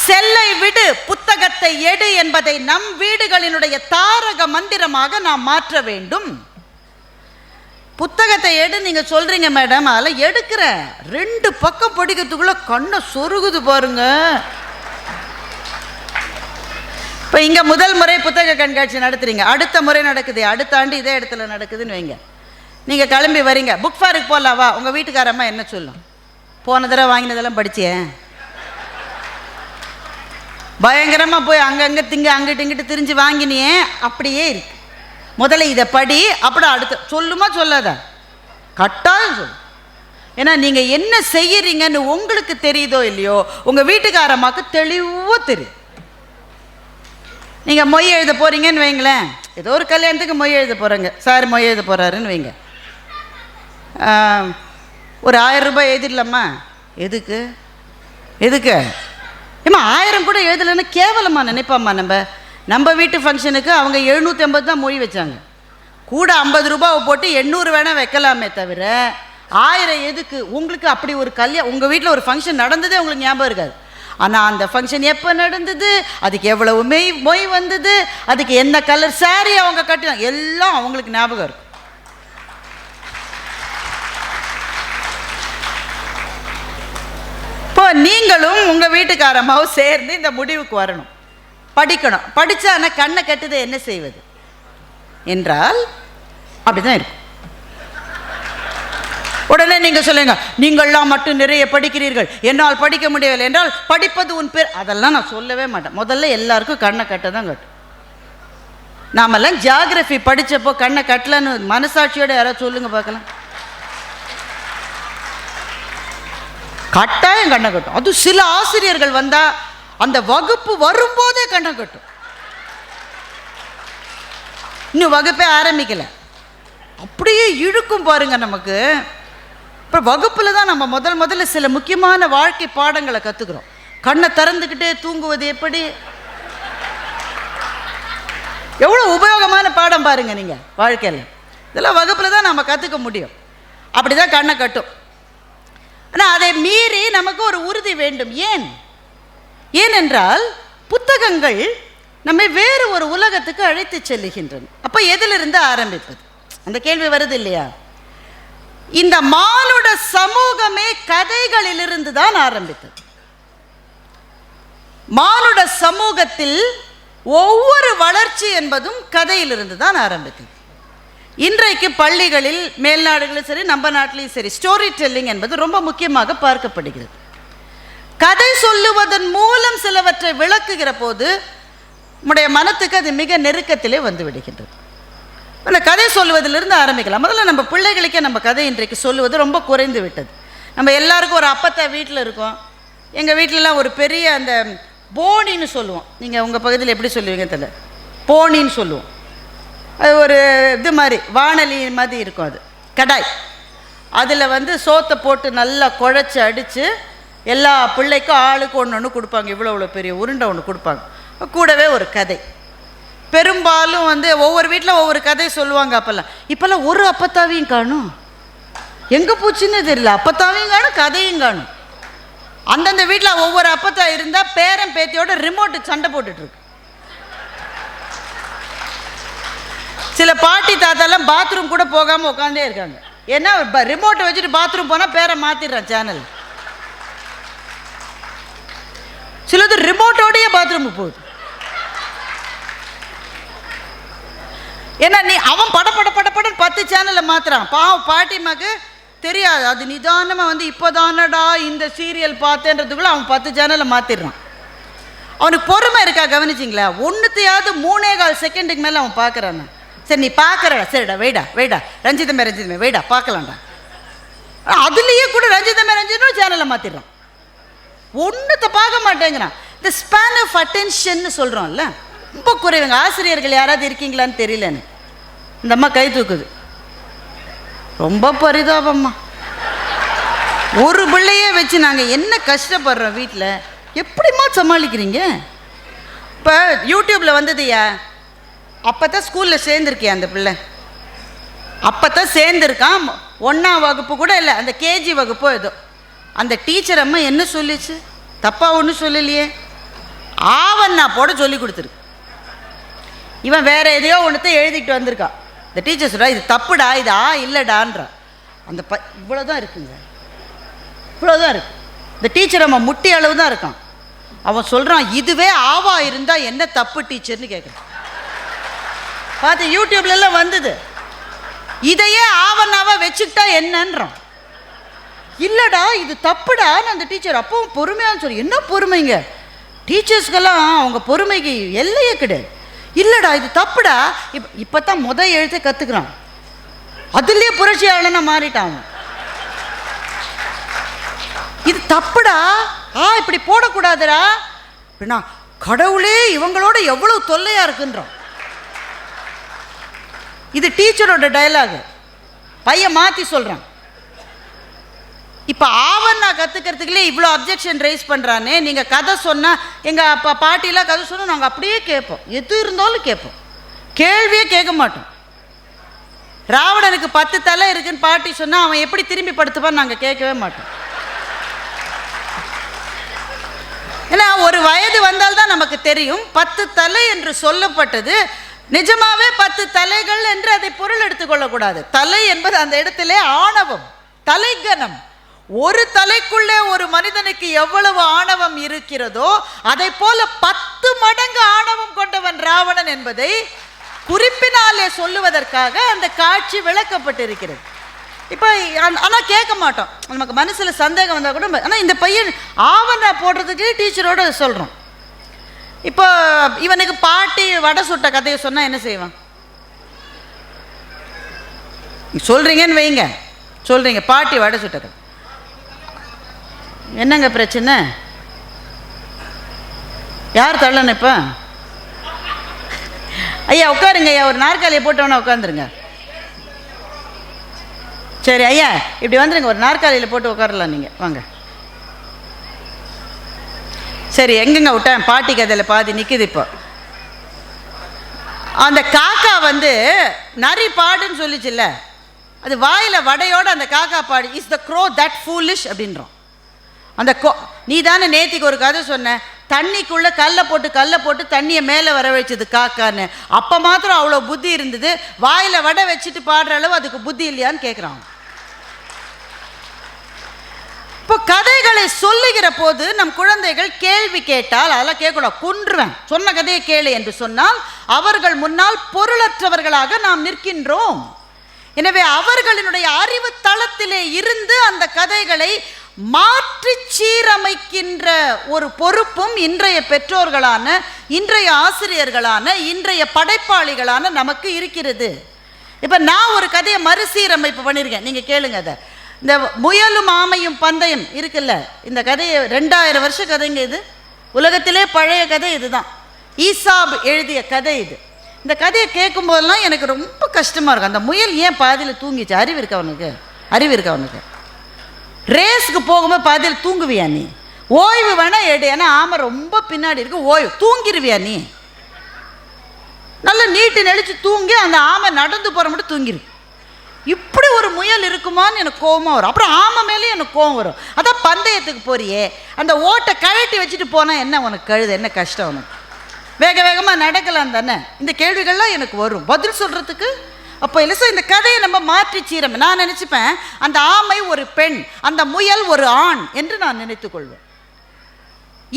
செல்லை விடு, புத்தகத்தை எடு என்பதை நம் வீடுகளினுடைய தாரக மந்திரமாக நாம் மாற்ற வேண்டும். புத்தகத்தை எடு நீங்க சொல்றீங்க மேடம், அதெல்லாம் எடுக்கிறேன், 2 பக்கம் படிக்கிறதுக்குள்ள கண்ணை சொருகுது பாருங்க. இப்போ இங்க முதல் முறை புத்தக கண்காட்சி நடத்துறீங்க, அடுத்த முறை நடக்குது, அடுத்த ஆண்டு இதே இடத்துல நடக்குதுன்னு வைங்க. நீங்க கிளம்பி வரீங்க, புக் ஃபேருக்கு போகலாவா? உங்க வீட்டுக்காரம்மா என்ன சொல்லும்? போன தடவை வாங்கினதெல்லாம் படிச்சேன், பயங்கரமா போய் அங்கங்கே அங்கிட்டு இங்கிட்டு திரிஞ்சு வாங்கினியே, அப்படியே இருக்கு. முதல்ல இதை படி, அப்புறம் அடுத்த சொல்லுமா சொல்லாத? கட்டாயம் சொல்லு. ஏன்னா நீங்கள் என்ன செய்யறீங்கன்னு உங்களுக்கு தெரியுதோ இல்லையோ, உங்கள் வீட்டுக்காரம்மாக்கு தெளிவாக தெரியும். நீங்கள் மொய் எழுத போகிறீங்கன்னு வைங்களேன், ஏதோ ஒரு கல்யாணத்துக்கு மொய் எழுத போகிறேங்க, சார் மொய் எழுத போகிறாருன்னு வைங்க, ஒரு 1000 ரூபாய் எழுதிடலாமா? எதுக்கு எதுக்கு ஏமா 1000 கூட எழுதலைன்னு கேவலமாக நினைப்பாம்மா. நம்ம வீட்டு ஃபங்க்ஷனுக்கு அவங்க 750 தான் மொய் வச்சாங்க, கூட 50 ரூபாவை போட்டு 800 வேணால் வைக்கலாமே தவிர 1000 எதுக்கு? உங்களுக்கு அப்படி ஒரு கல்யாணம், உங்கள் வீட்டில் ஒரு ஃபங்க்ஷன் நடந்ததே உங்களுக்கு ஞாபகம் இருக்காது. ஆனால் அந்த ஃபங்க்ஷன் எப்போ நடந்தது, அதுக்கு எவ்வளவு மொய் வந்தது, அதுக்கு என்ன கலர் சாரி அவங்க கட்டினாங்க, எல்லாம் அவங்களுக்கு ஞாபகம் இருக்கும். இப்போ நீங்களும் உங்கள் வீட்டுக்காரமாவும் சேர்ந்து இந்த முடிவுக்கு வரணும், படிக்கணும். படித்தா ஆனால் கண்ணை கட்டுதை என்ன செய்வது என்றால் அப்படிதான் இருக்கும். உடனே நீங்கள் சொல்லுங்க, நீங்கள்லாம் மட்டும் நிறைய படிக்கிறீர்கள், என்னால் படிக்க முடியவில்லை என்றால் படிப்பது உன் பேர், அதெல்லாம் நான் சொல்லவே மாட்டேன். முதல்ல எல்லாருக்கும் கண்ணை கட்ட தான் கட்டும். நாமெல்லாம் ஜியாகிரபி படித்தப்போ கண்ணை கட்டலன்னு மனசாட்சியோட யாராவது சொல்லுங்க பார்க்கலாம். கட்டாயம் கண்ணை கட்டும். அது சில ஆசிரியர்கள் வந்தா அந்த வகுப்பு வரும்போதே கண்ணை கட்டும். இன்னும் வகுப்பே ஆரம்பிக்கல, அப்படியே இழுக்கும் பாருங்க நமக்கு. அப்புறம் வகுப்பில் தான் நம்ம முதல்ல சில முக்கியமான வாழ்க்கை பாடங்களை கற்றுக்குறோம். கண்ணை திறந்துக்கிட்டே தூங்குவது எப்படி, எவ்வளோ உபயோகமான பாடம் பாருங்க நீங்கள் வாழ்க்கையில். இதெல்லாம் வகுப்பில் தான் நம்ம கற்றுக்க முடியும். அப்படி தான் கண்ணை கட்டும். ஆனால் அதை மீறி நமக்கு ஒரு உறுதி வேண்டும். ஏனென்றால் புத்தகங்கள் நம்மை வேறு ஒரு உலகத்துக்கு அழைத்து செல்லுகின்றன. அப்போ எதிலிருந்து ஆரம்பிப்பது? அந்த கேள்வி வருது இல்லையா? இந்த மானுட சமூகமே கதைகளிலிருந்து தான் ஆரம்பித்தது. மானுட சமூகத்தில் ஒவ்வொரு வளர்ச்சி என்பதும் கதையிலிருந்து தான் ஆரம்பித்தது. இன்றைக்கு பள்ளிகளில், மேல்நாடுகளிலும் சரி நம்ம நாட்டிலையும் சரி, ஸ்டோரி டெல்லிங் என்பது ரொம்ப முக்கியமாக பார்க்கப்படுகிறது. கதை சொல்லுவதன் மூலம் சிலவற்றை விளக்குகிற போது நம்முடைய மனத்துக்கு அது மிக நெருக்கத்திலே வந்து விடுகின்றது. அந்த கதை சொல்லுவதிலிருந்து ஆரம்பிக்கலாம். முதல்ல நம்ம பிள்ளைகளுக்கே நம்ம கதை இன்றைக்கு சொல்லுவது ரொம்ப குறைந்து விட்டது. நம்ம எல்லாருக்கும் ஒரு அப்பத்தா வீட்டில் இருக்கோம். எங்கள் வீட்டிலலாம் ஒரு பெரிய அந்த போனின்னு சொல்லுவோம், நீங்கள் உங்கள் பகுதியில் எப்படி சொல்லுவீங்க தெரியல, போனின்னு சொல்லுவோம். அது ஒரு இது மாதிரி வானொலி மாதிரி இருக்கும், அது கடாய். அதில் வந்து சோத்தை போட்டு நல்லா குழச்சி அடித்து எல்லா பிள்ளைக்கும் ஆளுக்கு ஒன்று ஒன்று கொடுப்பாங்க, இவ்வளோ பெரிய உருண்டை ஒன்று கொடுப்பாங்க, கூடவே ஒரு கதை. பெரும்பாலும் ஒவ்வொரு வீட்டில் ஒவ்வொரு கதை சொல்லுவாங்க. இப்போல்லாம் ஒரு அப்பத்தாவையும் காணும், எங்கே போச்சுன்னு தெரியல. அப்பத்தாவையும் காணும், கதையும் காணும். அந்தந்த வீட்டில் ஒவ்வொரு அப்பத்தா இருந்தால் பேரன் பேத்தியோட ரிமோட்டு சண்டை போட்டுட்ருக்கு. சில பாட்டி தாத்தாலாம் பாத்ரூம் கூட போகாமல் உட்காந்தே இருக்காங்க. ஏன்னா ரிமோட்டை வச்சுட்டு பாத்ரூம் போனால் பேரை மாற்றிடுறான் சேனல். சிலது ரிமோட்டோடையே பாத்ரூமுக்கு போகுது. ஏன்னா அவன் படப்படன்னு 10 சேனலை மாத்துறான். பாவம் பாட்டிமாக்கு தெரியாது, அது நிதானமாக இப்போதானடா இந்த சீரியல் பார்த்தேன்றதுக்குள்ள அவன் 10 சேனலை மாற்றிடுறான். அவனுக்கு பொறுமை இருக்கா கவனிச்சிங்களா? ஒன்றுத்தையாவது 3.25 செகண்டுக்கு மேலே அவன் பார்க்குறான். சரி நீ பார்க்குறடா, சரிடா வெயிடா ரஞ்சிதமே வெயிடா பார்க்கலாம்டா. அதுலேயே கூட ரஞ்சிதமே சேனலை மாற்றிடுறான். ஒன்றுத்தை பார்க்க மாட்டேங்கிறான். இந்த ஸ்பேன் ஆஃப் அட்டென்ஷன் சொல்கிறோம்ல, ரொம்ப குறைவுங்க. ஆசிரியர்கள் யாராவது இருக்கீங்களான்னு தெரியலன்னு இந்த அம்மா கை தூக்குது. ரொம்ப பரிதாபம்மா. ஒரு பிள்ளையே வச்சு நாங்கள் என்ன கஷ்டப்படுறோம் வீட்டில், எப்படிம்மா சமாளிக்கிறீங்க? இப்போ யூடியூப்பில் வந்ததுயா, அப்போ தான் ஸ்கூலில் சேர்ந்துருக்கியா அந்த பிள்ளை, அப்போ தான் சேர்ந்துருக்கான். 1ஆம் வகுப்பு கூட இல்லை, அந்த கேஜி வகுப்போ ஏதோ. அந்த டீச்சர் அம்மா என்ன சொல்லிச்சு? தப்பாக ஒன்றும் சொல்லலையே, ஆவண்ணா போட சொல்லி கொடுத்துருக்கு. இவன் வேற எதையோ ஒன்றுத்த எழுதிட்டு வந்திருக்கான். இந்த டீச்சர் சொல்கிறா இது தப்புடா, இது இல்லைடான்றா. அந்த இவ்வளோதான் இருக்குங்க, இவ்வளோதான் இருக்கு. இந்த டீச்சர் அம்மா முட்டி அளவு தான் இருக்கான். அவன் சொல்கிறான் இதுவே ஆவா இருந்தால் என்ன தப்பு டீச்சர்னு கேட்குறான். பார்த்து யூடியூப்லாம் வந்தது. இதையே ஆவண்ணாவா வச்சுக்கிட்டா என்னன்றான். இல்லைடா இது தப்புடான்னு அந்த டீச்சர் அப்பவும் பொறுமையாக சொல்லி. என்ன பொறுமைங்க, டீச்சர்ஸ்க்கெல்லாம் அவங்க பொறுமைக்கு எல்லையே கிடையாது. இல்லைடா இது தப்புடா, இப்போ தான் எழுத்தை கற்றுக்குறான், அதுலேயே புரட்சியாளனா மாறிட்டான். இது தப்புடா, இப்படி போடக்கூடாதுடா அப்படின்னா கடவுளே இவங்களோட எவ்வளோ தொல்லையாக இருக்குன்றான். இது டீச்சரோட டயலாகு, பையன் மாற்றி சொல்கிறான். இப்போ ஆவண்ணா கற்றுக்கிறதுக்குள்ளே இவ்வளோ அப்ஜெக்ஷன் ரைஸ் பண்ணுறானே. நீங்கள் கதை சொன்னால், எங்கள் அப்பா பாட்டிலாம் கதை சொன்னால் நாங்கள் அப்படியே கேட்போம், எது இருந்தாலும் கேட்போம், கேள்வியே கேட்க மாட்டோம். ராவணனுக்கு 10 தலை இருக்குன்னு பாட்டி சொன்னால் அவன் எப்படி திரும்பி படுத்துப்பான்னு நாங்கள் கேட்கவே மாட்டோம். ஏன்னா ஒரு வயது வந்தால்தான் நமக்கு தெரியும் 10 தலை என்று சொல்லப்பட்டது நிஜமாவே 10 தலைகள் என்று அதை பொருள் எடுத்துக்கொள்ளக்கூடாது. தலை என்பது அந்த இடத்திலே ஆணவம், தலைக்கனம். ஒரு தலைக்குள்ளே ஒரு மனிதனுக்கு எவ்வளவு ஆணவம் இருக்கிறதோ அதை போல 10 மடங்கு ஆணவம் கொண்டவன் ராவணன் என்பதை குறிப்பினாலே சொல்லுவதற்காக அந்த காட்சி விளக்கப்பட்டிருக்கிறது. இப்போ ஆனால் கேட்க மாட்டோம், நமக்கு மனசில் சந்தேகம் வந்தால் கூட. ஆனால் இந்த பையன் ஆவணா போடுறதுக்கு டீச்சரோட சொல்கிறோம். இப்போ இவனுக்கு பாட்டி வடை சுட்ட கதையை சொன்னால் என்ன செய்வான்? சொல்கிறீங்கன்னு வைங்க, சொல்கிறீங்க பாட்டி வடை சுட்ட கதை, என்னங்க பிரச்சனை? யார் தள்ளணும்? இப்போ ஐயா உட்காருங்க ஐயா, ஒரு நாற்காலியை போட்டவொன்னே உட்காந்துருங்க. சரி ஐயா இப்படி வந்துருங்க, ஒரு நாற்காலியில் போட்டு உட்காரலாம் நீங்கள், வாங்க. சரி எங்கெங்க விட்டேன்? பாட்டி கதையில் பாதி நிற்குது. இப்போ அந்த காக்கா நரி பாடுன்னு சொல்லிச்சுல்ல, அது வாயில் வடையோடு அந்த காக்கா பாடு, is the crow that foolish அப்படின்றோம். அந்த நீ தானே நேத்திக்கு ஒரு கதை சொன்ன, தண்ணிக்குள்ளே கல்லை போட்டு தண்ணியை மேலே வர வச்சது காக்கான்னு. அப்போ மாத்திரம் அவ்வளோ புத்தி இருந்தது, வாயில் வடை வச்சுட்டு பாடுற அளவு அதுக்கு புத்தி இல்லையான்னு கேட்குறான். இப்போ கதைகளை சொல்லுகிற போது நம் குழந்தைகள் கேள்வி கேட்டால் அதெல்லாம் கேட்கக்கூடாது, கொன்றுவேன், சொன்ன கதையை கேளு என்று சொன்னால் அவர்கள் முன்னால் பொருளற்றவர்களாக நாம் நிற்கின்றோம். எனவே அவர்களினுடைய அறிவு தளத்திலே இருந்து அந்த கதைகளை மாற்றி சீரமைக்கின்ற ஒரு பொறுப்பும் இன்றைய பெற்றோர்களான, இன்றைய ஆசிரியர்களான, இன்றைய படைப்பாளிகளான நமக்கு இருக்கிறது. இப்போ நான் ஒரு கதையை மறுசீரமைப்பு பண்ணியிருக்கேன், நீங்கள் கேளுங்க. அதை இந்த முயலும் ஆமையும் பந்தயம் இருக்குல்ல, இந்த கதையை 2000 வருஷ கதைங்க இது, உலகத்திலே பழைய கதை இதுதான், ஈசாப் எழுதிய கதை இது. இந்த கதையை கேட்கும் போதெல்லாம் எனக்கு ரொம்ப கஷ்டமாக இருக்கும். அந்த முயல் ஏன் பாதியில் தூங்கிச்சு? அறிவு இருக்கா அவனுக்கு? ரேஸுக்கு போகும்போது பாதியில் தூங்குவியா நீ? ஓய்வு வேணா எடு, ஏன்னா ஆமை ரொம்ப பின்னாடி இருக்கு, ஓய்வு. தூங்கிடுவியா நீ? நல்லா நீட்டு நெளிச்சு தூங்கி அந்த ஆமை நடந்து போகிற மட்டும் தூங்கிரு. இப்படி ஒரு முயல் இருக்குமான்னு எனக்கு கோபமாக வரும். அப்புறம் ஆமை மேலேயும் எனக்கு கோபம் வரும். அதான் பந்தயத்துக்கு போறியே, அந்த ஓட்டை கழட்டி வச்சுட்டு போனால் என்ன உனக்கு கழுது, என்ன கஷ்டம் உனக்கு? வேக வேகமாக நடக்கலாம் தானே? இந்த கேள்விகள்லாம் எனக்கு வரும் பதில் சொல்கிறதுக்கு. அப்போ இல்லை சார், இந்த கதையை நம்ம மாற்றி சீரம். நான் நினச்சிப்பேன் அந்த ஆமை ஒரு பெண், அந்த முயல் ஒரு ஆண் என்று நான் நினைத்து கொள்வேன்.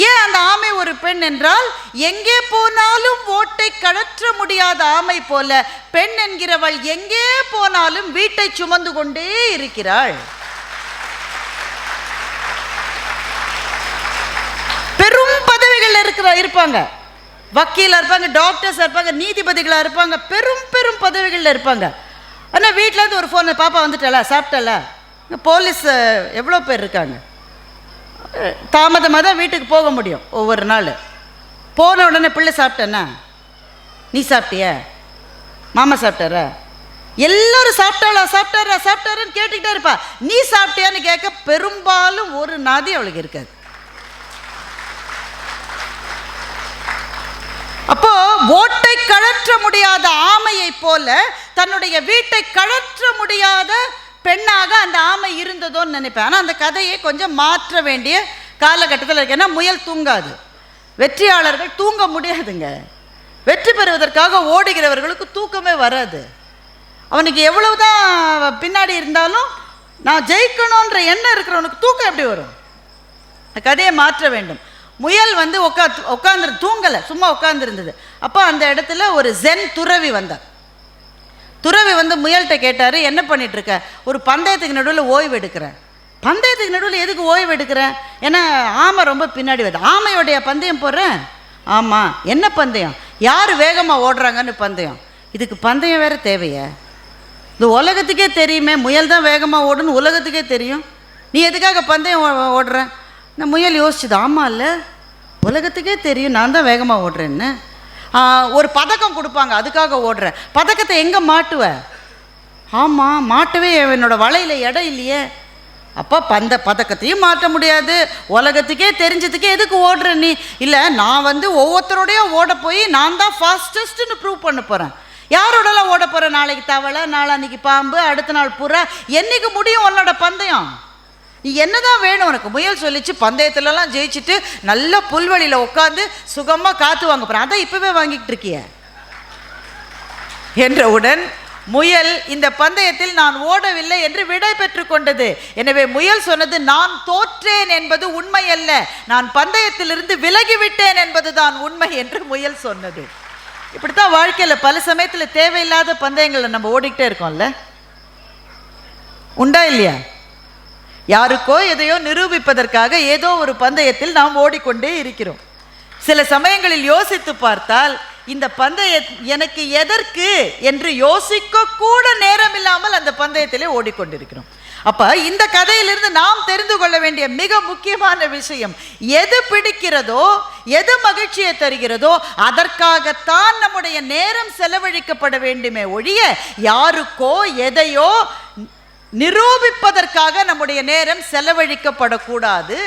ஏன் அந்த ஆமை ஒரு பெண் என்றால், எங்கே போனாலும் ஓட்டை கழற்ற முடியாத ஆமை போல பெண் என்கிறவள் எங்கே போனாலும் வீட்டை சுமந்து கொண்டே இருக்கிறாள். பெரும் பதவிகள் இருப்பாங்க, வக்கீலாக இருப்பாங்க, டாக்டர்ஸ் இருப்பாங்க, நீதிபதிகளாக இருப்பாங்க, பெரும் பெரும் பதவிகளில் இருப்பாங்க. ஆனால் வீட்டிலேருந்து ஒரு ஃபோன், பாப்பா வந்துட்டாளா, சாப்பிட்டால? போலீஸ் எவ்வளோ பேர் இருக்காங்க. தாமதமாக தான் வீட்டுக்கு போக முடியும் ஒவ்வொரு நாள். போன உடனே பிள்ளை சாப்பிட்டேன்னா, நீ சாப்பிட்டிய, மாமா சாப்பிட்டாரா, எல்லாரும் சாப்பிட்டாரான்னு கேட்டுக்கிட்டே இருப்பா. நீ சாப்பிட்டியான்னு கேட்க பெரும்பாலும் ஒரு நாதி அவளுக்கு இருக்காது. அப்போ ஓட்டை கழற்ற முடியாத ஆமையை போல தன்னுடைய வீட்டை கழற்ற முடியாத பெண்ணாக அந்த ஆமை இருந்ததோன்னு நினைப்பேன். ஆனால் அந்த கதையை கொஞ்சம் மாற்ற வேண்டிய காலகட்டத்தில் இருக்கு. ஏன்னா முயல் தூங்காது, வெற்றியாளர்கள் தூங்க முடியாதுங்க. வெற்றி பெறுவதற்காக ஓடுகிறவர்களுக்கு தூக்கமே வராது. அவனுக்கு எவ்வளவுதான் பின்னாடி இருந்தாலும் நான் ஜெயிக்கணுன்ற எண்ணம் இருக்கிறவனுக்கு தூக்கம் எப்படி வரும்? கதையை மாற்ற வேண்டும். முயல் உட்காந்து தூங்கலை, சும்மா உட்காந்துருந்தது. அப்போ அந்த இடத்துல ஒரு ஜென் துறவி வந்தார். துறவி முயல்கிட்ட கேட்டார், என்ன பண்ணிட்டு இருக்க? ஒரு பந்தயத்துக்கு நடுவில் ஓய்வு எடுக்கிறேன். பந்தயத்துக்கு நடுவில் எதுக்கு ஓய்வு எடுக்கிறேன்? ஏன்னா ஆமை ரொம்ப பின்னாடி வருது. ஆமையோடைய பந்தயம் போடுறேன். ஆமாம், என்ன பந்தயம்? யார் வேகமாக ஓடுறாங்கன்னு பந்தயம். இதுக்கு பந்தயம் வேறு தேவையா? இந்த உலகத்துக்கே தெரியுமே, முயல் தான் வேகமாக ஓடுன்னு உலகத்துக்கே தெரியும். நீ எதுக்காக பந்தயம் ஓடுற? இந்த முயல் யோசிச்சுது, ஆமாம் இல்லை, உலகத்துக்கே தெரியும் நான் தான் வேகமாக ஓடுறேன்னு. ஒரு பதக்கம் கொடுப்பாங்க, அதுக்காக ஓடுறேன். பதக்கத்தை எங்கே மாட்டுவ? ஆமாம், மாட்டவே என்னோட வலையில் இடம் இல்லையே. அப்போ பதக்கத்தையும் மாற்ற முடியாது, உலகத்துக்கே தெரிஞ்சதுக்கே எதுக்கு ஓடுற நீ? இல்லை, நான் ஒவ்வொருத்தரோடையோ ஓட போய் நான் தான் ஃபாஸ்டஸ்ட்டுன்னு ப்ரூவ் பண்ண போகிறேன். யாரோடலாம் ஓட போகிறேன்? நாளைக்கு தவளை, நாளான்னைக்கு பாம்பு, அடுத்த நாள் புறா. என்னைக்கு முடியும் உன்னோட பந்தயம்? நீ என்னதான் வேணும் உனக்கு? முயல் சொல்லிச்சு, பந்தயத்துலலாம் ஜெயிச்சுட்டு நல்ல புல்வெளியில் உட்காந்து சுகமாக காற்று வாங்க போகிறேன். அதான் இப்போவே வாங்கிட்டு இருக்கிய என்றவுடன் முயல் இந்த பந்தயத்தில் நான் ஓடவில்லை என்று விடை பெற்று கொண்டது. எனவே முயல் சொன்னது, நான் தோற்றேன் என்பது உண்மை அல்ல, நான் பந்தயத்திலிருந்து விலகிவிட்டேன் என்பதுதான் உண்மை என்று முயல் சொன்னது. இப்படித்தான் வாழ்க்கையில் பல சமயத்தில் தேவையில்லாத பந்தயங்களை நம்ம ஓடிக்கிட்டே இருக்கோம்ல, உண்டா இல்லையா? யாருக்கோ எதையோ நிரூபிப்பதற்காக ஏதோ ஒரு பந்தயத்தில் நாம் ஓடிக்கொண்டே இருக்கிறோம். சில சமயங்களில் யோசித்து பார்த்தால் இந்த பந்தயம் எனக்கு எதற்கு என்று யோசிக்க கூட நேரம் இல்லாமல் அந்த பந்தயத்திலே ஓடிக்கொண்டிருக்கிறோம். அப்ப இந்த கதையிலிருந்து நாம் தெரிந்து கொள்ள வேண்டிய மிக முக்கியமான விஷயம், எது பிடிக்கிறதோ, எது மகிழ்ச்சியை தருகிறதோ அதற்காகத்தான் நம்முடைய நேரம் செலவழிக்கப்பட வேண்டுமே ஒழிய யாருக்கோ எதையோ நிரூபிப்பதற்காக நம்முடைய நேரம் செலவழிக்கப்படக்கூடாது.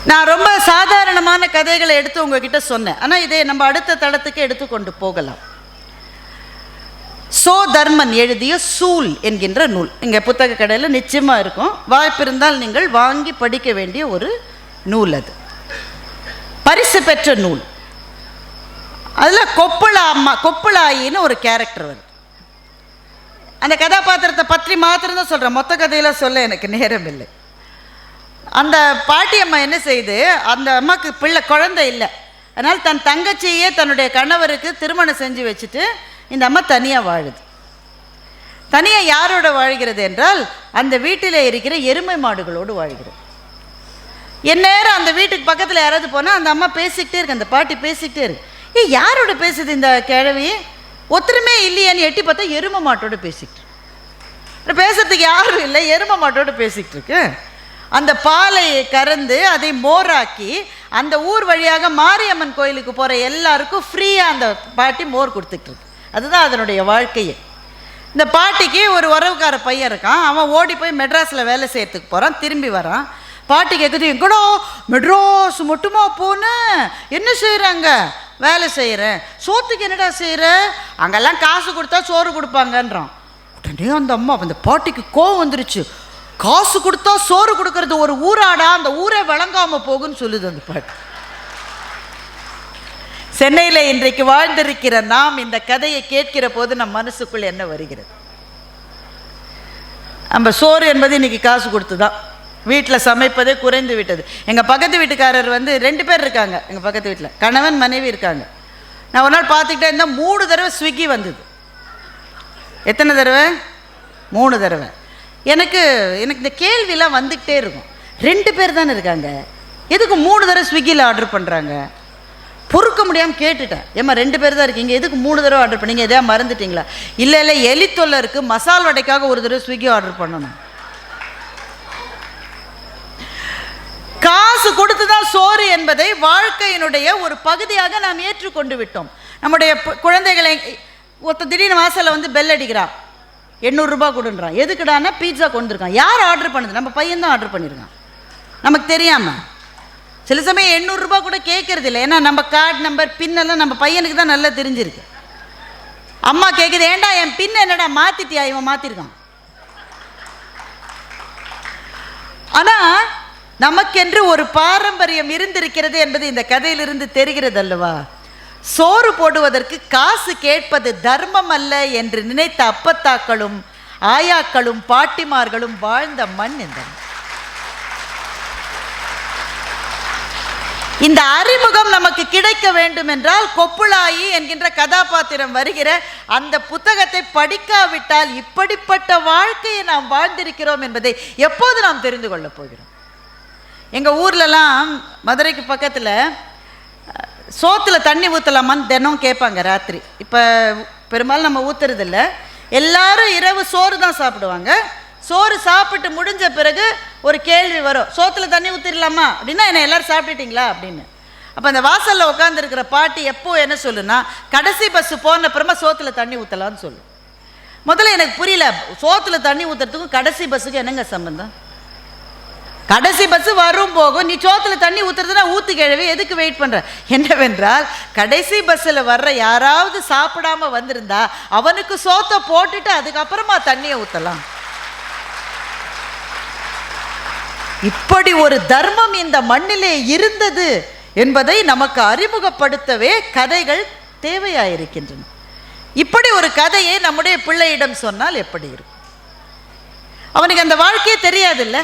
நான் ரொம்ப சாதாரணமான கதைகளை எடுத்து உங்ககிட்ட சொன்னேன். ஆனால் இதை நம்ம அடுத்த தளத்துக்கு எடுத்துக்கொண்டு போகலாம். சோ தர்மன் எழுதிய சூல் என்கின்ற நூல் இங்கே புத்தக கடையில் நிச்சயமாக இருக்கும். வாய்ப்பு இருந்தால் நீங்கள் வாங்கி படிக்க வேண்டிய ஒரு நூல். அது பரிசு பெற்ற நூல். அதில் கொப்புளாயின்னு ஒரு கேரக்டர் வருது. அந்த கதாபாத்திரத்தை பற்றி மாத்திரம்தான் சொல்கிறேன், மொத்த கதையில் சொல்ல எனக்கு நேரம் இல்லை. அந்த பாட்டியம்மா என்ன செய்யுது, அந்த அம்மாவுக்கு குழந்தை இல்லை. அதனால் தன் தங்கச்சியே தன்னுடைய கணவருக்கு திருமணம் செஞ்சு வச்சுட்டு இந்த அம்மா தனியாக வாழுது. தனியாக யாரோட வாழ்கிறது என்றால் அந்த வீட்டில் இருக்கிற எருமை மாடுகளோடு வாழ்கிறது. எந்நேரம் அந்த வீட்டுக்கு பக்கத்தில் யாராவது போனால் அந்த அம்மா பேசிக்கிட்டே இருக்கு, அந்த பாட்டி பேசிக்கிட்டே இருக்கு. யாரோட பேசுது இந்த கிழவி? ஒத்துருமே இல்லையான்னு எட்டி பார்த்தா எருமை மாட்டோடு பேசிக்கிட்டு. பேசுறதுக்கு யாரும் இல்லை, எருமை மாட்டோடு பேசிக்கிட்டு இருக்கு. அந்த பாலை கறந்து அதை மோராக்கி அந்த ஊர் வழியாக மாரியம்மன் கோயிலுக்கு போகிற எல்லாருக்கும் ஃப்ரீயாக அந்த பாட்டி மோர் கொடுத்துட்டு இருக்கு. அதுதான் அதனுடைய வாழ்க்கையே. இந்த பாட்டிக்கு ஒரு உறவுக்கார பையன் இருக்கான். அவன் ஓடி போய் மெட்ராஸில் வேலை செய்யறதுக்கு போகிறான். திரும்பி வரான். பாட்டி கேட்குது, எங்கடோ மெட்ராஸ் மட்டுமா போனேன், என்ன செய்கிறாங்க? வேலை செய்கிறேன். சோத்துக்கு என்னடா செய்கிற? அங்கெல்லாம் காசு கொடுத்தா சோறு கொடுப்பாங்கன்றான். உடனே அந்த அம்மா, அந்த பாட்டிக்கு கோவம் வந்துருச்சு. காசு கொடுத்தா சோறு கொடுக்கறது ஒரு ஊராடா, அந்த ஊரே விளங்காமல் போகுன்னு சொல்லுது அந்த பாட்டி. சென்னையில் இன்றைக்கு வாழ்ந்திருக்கிற நாம் இந்த கதையை கேட்கிற போது நம் மனசுக்குள் என்ன வருகிறது? நம்ம சோறு என்பது இன்னைக்கு காசு கொடுத்து தான். வீட்டில் சமைப்பதே குறைந்து விட்டது. எங்கள் பக்கத்து வீட்டுக்காரர் 2 பேர் இருக்காங்க. எங்கள் பக்கத்து வீட்டில் கணவன் மனைவி இருக்காங்க. நான் ஒரு நாள் பார்த்துக்கிட்டே இருந்தால் 3 தடவை ஸ்விக்கி வந்தது. எத்தனை தடவை? 3 தடவை. எனக்கு இந்த கேள்வியெல்லாம் வந்துக்கிட்டே இருக்கும். 2 பேர் தானே இருக்காங்க, எதுக்கு 3 தடவை ஸ்விக்கியில் ஆர்டர் பண்ணுறாங்க? பொறுக்க முடியாமல் கேட்டுட்டேன், ஏம்மா 2 பேர் தான் இருக்கீங்க, எதுக்கு 3 தடவை ஆர்டர் பண்ணீங்க? எதையா மறந்துட்டீங்களா? இல்லை இல்லை, எலித்தொல்லை இருக்குது, மசால் வடைக்காக ஒரு தடவை ஸ்விக்கி ஆர்டர் பண்ணணும். காசு கொடுத்து தான் சோறு என்பதை வாழ்க்கையினுடைய ஒரு பகுதியாக நாம் ஏற்றுக்கொண்டு விட்டோம். நம்முடைய குழந்தைகளை திடீர்னு வாசலில் பெல் அடிக்கிறான், 800 ரூபாய் கொடுன்றான். எதுக்குடானா பீட்சா கொண்டு இருக்கான். யார் ஆர்டர் பண்ணுது? நம்ம பையன் தான் ஆர்டர் பண்ணியிருக்கான், நமக்கு தெரியாமல். சில சமயம் 800 ரூபாய் கூட கேட்கறது இல்லை, ஏன்னா நம்ம கார்டு நம்பர் பின்னெல்லாம் நம்ம பையனுக்கு தான் நல்லா தெரிஞ்சிருக்கு. அம்மா கேட்குது, ஏண்டா என் பின் என்னடா மாற்றிட்டியா? இவன் மாற்றிருக்கான். ஆனால் நமக்கென்று ஒரு பாரம்பரியம் இருந்திருக்கிறது என்பது இந்த கதையிலிருந்து தெரிகிறது அல்லவா? சோறு போடுவதற்கு காசு கேட்பது தர்மம் அல்ல என்று நினைத்த அப்பத்தாக்களும் ஆயாக்களும் பாட்டிமார்களும் வாழ்ந்த மண் இந்த அறிமுகம் நமக்கு கிடைக்க வேண்டும் என்றால் கொப்புளாயி என்கின்ற கதாபாத்திரம் வருகிற அந்த புத்தகத்தை படிக்காவிட்டால் இப்படிப்பட்ட வாழ்க்கையை நாம் வாழ்ந்திருக்கிறோம் என்பதை எப்போது நாம் தெரிந்து கொள்ளப் போகிறோம்? எங்கள் ஊர்லலாம் மதுரைக்கு பக்கத்தில் சோத்தில் தண்ணி ஊற்றலாமான்னு தினம் கேட்பாங்க ராத்திரி. இப்போ பெரும்பாலும் நம்ம ஊற்றுறதில்ல. எல்லாரும் இரவு சோறு தான் சாப்பிடுவாங்க. சோறு சாப்பிட்டு முடிஞ்ச பிறகு ஒரு கேள்வி வரும், சோத்தில் தண்ணி ஊற்றிடலாமா அப்படின்னா, என்ன எல்லோரும் சாப்பிட்டுட்டிங்களா அப்படின்னு. அப்போ அந்த வாசலில் உட்காந்துருக்கிற பாட்டி எப்போ என்ன சொல்லுன்னா, கடைசி பஸ்ஸு போன அப்புறமா சோத்தில் தண்ணி ஊற்றலான்னு சொல்லு. முதல்ல எனக்கு புரியல, சோத்தில் தண்ணி ஊற்றுறதுக்கும் கடைசி பஸ்ஸுக்கு என்னங்க சம்பந்தம்? கடைசி பஸ்ஸு வரும் போகும், நீ சோத்தில் தண்ணி ஊற்றுறதுனா ஊற்று கிழவி, எதுக்கு வெயிட் பண்ணுற? என்னவென்றால் கடைசி பஸ்ஸில் வர்ற யாராவது சாப்பிடாம வந்திருந்தா அவனுக்கு சோத்தை போட்டுட்டு அதுக்கப்புறமா தண்ணியை ஊற்றலாம். இப்படி ஒரு தர்மம் இந்த மண்ணிலே இருந்தது என்பதை நமக்கு அறிமுகப்படுத்தவே கதைகள் தேவையாயிருக்கின்றன. இப்படி ஒரு கதையை நம்முடைய பிள்ளையிடம் சொன்னால் எப்படி இருக்கும்? அவனுக்கு அந்த வாழ்க்கையே தெரியாதுல்ல.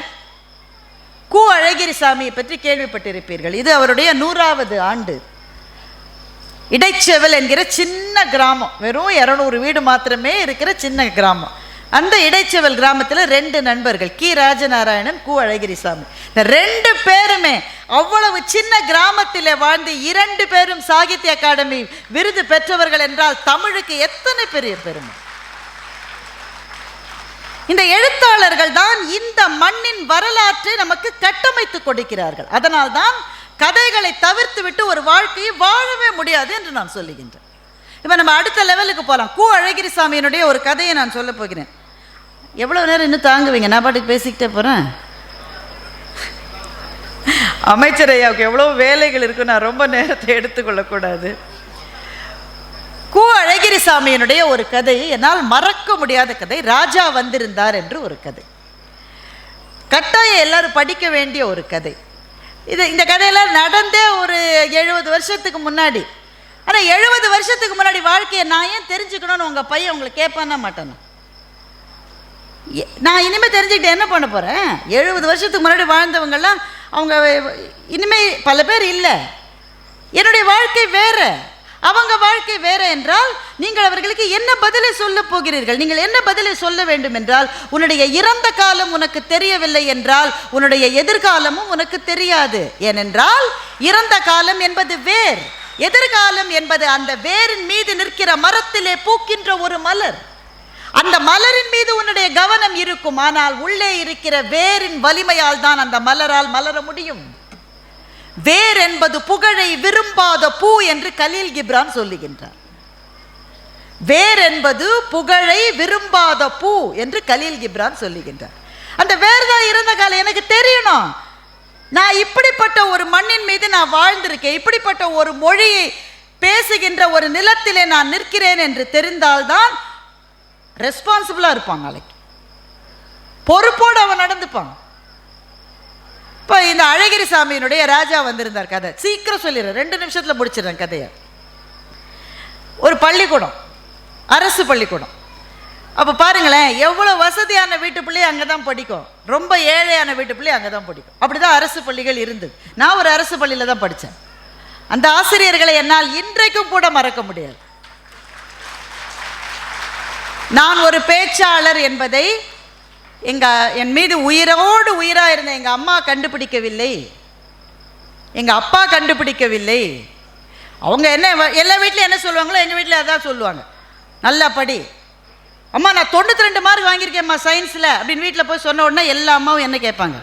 கு அழகிரிசாமியை பற்றி கேள்விப்பட்டிருப்பீர்கள். இது அவருடைய 100வது ஆண்டு. இடைச்செவல் என்கிற சின்ன கிராமம், வெறும் 200 வீடு மாத்திரமே இருக்கிற சின்ன கிராமம். அந்த இடைச்செவல் கிராமத்தில் 2 நண்பர்கள், கி ராஜநாராயணன், கு அழகிரிசாமி. இந்த 2 பேருமே அவ்வளவு சின்ன கிராமத்தில் வாழ்ந்து 2 பேரும் சாகித்ய அகாடமி விருது பெற்றவர்கள் என்றால் தமிழுக்கு எத்தனை பெரிய பெருமை! இந்த எழுத்தாளர்கள் தான் இந்த மண்ணின் வரலாற்றை நமக்கு கட்டமைத்து கொடுக்கிறார்கள். அதனால் தான் கதைகளை தவிர்த்து விட்டு ஒரு வாழ்க்கையை வாழவே முடியாது என்று நான் சொல்லுகின்றேன். இப்போ நம்ம அடுத்த லெவலுக்கு போகலாம். கு அழகிரிசாமியினுடைய ஒரு கதையை நான் சொல்ல போகிறேன். எவ்வளோ நேரம் இன்னும் தாங்குவீங்க? நான் பாட்டுக்கு பேசிக்கிட்டே போகிறேன். அமைச்சர் ஐயாவுக்கு எவ்வளோ வேலைகள் இருக்கு, நான் ரொம்ப நேரத்தை எடுத்துக்கொள்ளக்கூடாது. கு அழகிரிசாமியினுடைய ஒரு கதை என்னால் மறக்க முடியாத கதை. ராஜா வந்திருந்தார் என்று ஒரு கதை. கட்டாயம் எல்லாரும் படிக்க வேண்டிய ஒரு கதை. இந்த கதையெல்லாம் நடந்தே ஒரு 70 வருஷத்துக்கு முன்னாடி. ஆனால் 70 வருஷத்துக்கு முன்னாடி வாழ்க்கையை நான் ஏன் தெரிஞ்சுக்கணும்னு உங்கள் பையன் உங்களை கேட்பானா மாட்டானா? நான் இனிமேல் தெரிஞ்சுக்கிட்டு என்ன பண்ண போகிறேன்? 70 வருஷத்துக்கு முன்னாடி வாழ்ந்தவங்கெல்லாம் அவங்க இனிமேல் பல பேர் இல்லை. என்னுடைய வாழ்க்கை வேறு, அவங்க வாழ்க்கை வேற என்றால் நீங்கள் அவர்களுக்கு என்ன பதிலை சொல்ல போகிறீர்கள்? நீங்கள் என்ன பதிலை சொல்ல வேண்டும் என்றால், உன்னுடைய இறந்த காலம் உனக்கு தெரியவில்லை என்றால் உன்னுடைய எதிர்காலமும் உனக்கு தெரியாது. ஏனென்றால் இறந்த காலம் என்பது வேர், எதிர்காலம் என்பது அந்த வேரின் மீது நிற்கிற மரத்திலே பூக்கின்ற ஒரு மலர். அந்த மலரின் மீது உன்னுடைய கவனம் இருக்கும், ஆனால் உள்ளே இருக்கிற வேரின் வலிமையால் தான் அந்த மலரால் மலர முடியும். வேர் என்பது புகழை விரும்பாத பூ என்று கலீல் கிப்ரான் சொல்லுகின்றார். வேர் என்பது புகழை விரும்பாத பூ என்று கலீல் கிப்ரான் சொல்லுகின்றார். அந்த வேர் தான் இருந்த காலம் எனக்கு தெரியணும். நான் இப்படிப்பட்ட ஒரு மண்ணின் மீது நான் வாழ்ந்திருக்கேன், இப்படிப்பட்ட ஒரு மொழியை பேசுகின்ற ஒரு நிலத்திலே நான் நிற்கிறேன் என்று தெரிந்தால்தான் ரெஸ்பான்சிபிளா இருப்பான். நாளைக்கு பொறுப்போடு அவன் நடந்துப்பான். இப்போ இந்த அழகிரி சாமியினுடைய ராஜா வந்திருந்தார். கதை சீக்கிரம் சொல்லிடுறேன், 2 நிமிஷத்தில் முடிச்சிடுறேன் கதையை. ஒரு பள்ளிக்கூடம், அரசு பள்ளிக்கூடம். அப்போ பாருங்களேன், எவ்வளோ வசதியான வீட்டு பிள்ளை அங்கே தான் படிக்கும், ரொம்ப ஏழையான வீட்டு பிள்ளை அங்கே தான் படிக்கும். அப்படி தான் அரசு பள்ளிகள் இருந்தது. நான் ஒரு அரசு பள்ளியில் தான் படித்தேன். அந்த ஆசிரியர்களை என்னால் இன்றைக்கும் கூட மறக்க முடியாது. நான் ஒரு பேச்சாளர் என்பதை என் மீது உயிரோடு உயிராக இருந்த எங்கள் அம்மா கண்டுபிடிக்கவில்லை, எங்கள் அப்பா கண்டுபிடிக்கவில்லை. அவங்க என்ன எல்லா வீட்லையும் என்ன சொல்லுவாங்களோ எங்கள் வீட்டில் அதான் சொல்லுவாங்க, நல்லா படி அம்மா, நான் 92 மார்க் வாங்கியிருக்கேன்ம்மா சயின்ஸில் அப்படின்னு வீட்டில் போய் சொன்ன உடனே எல்லா அம்மாவும் என்ன கேட்பாங்க,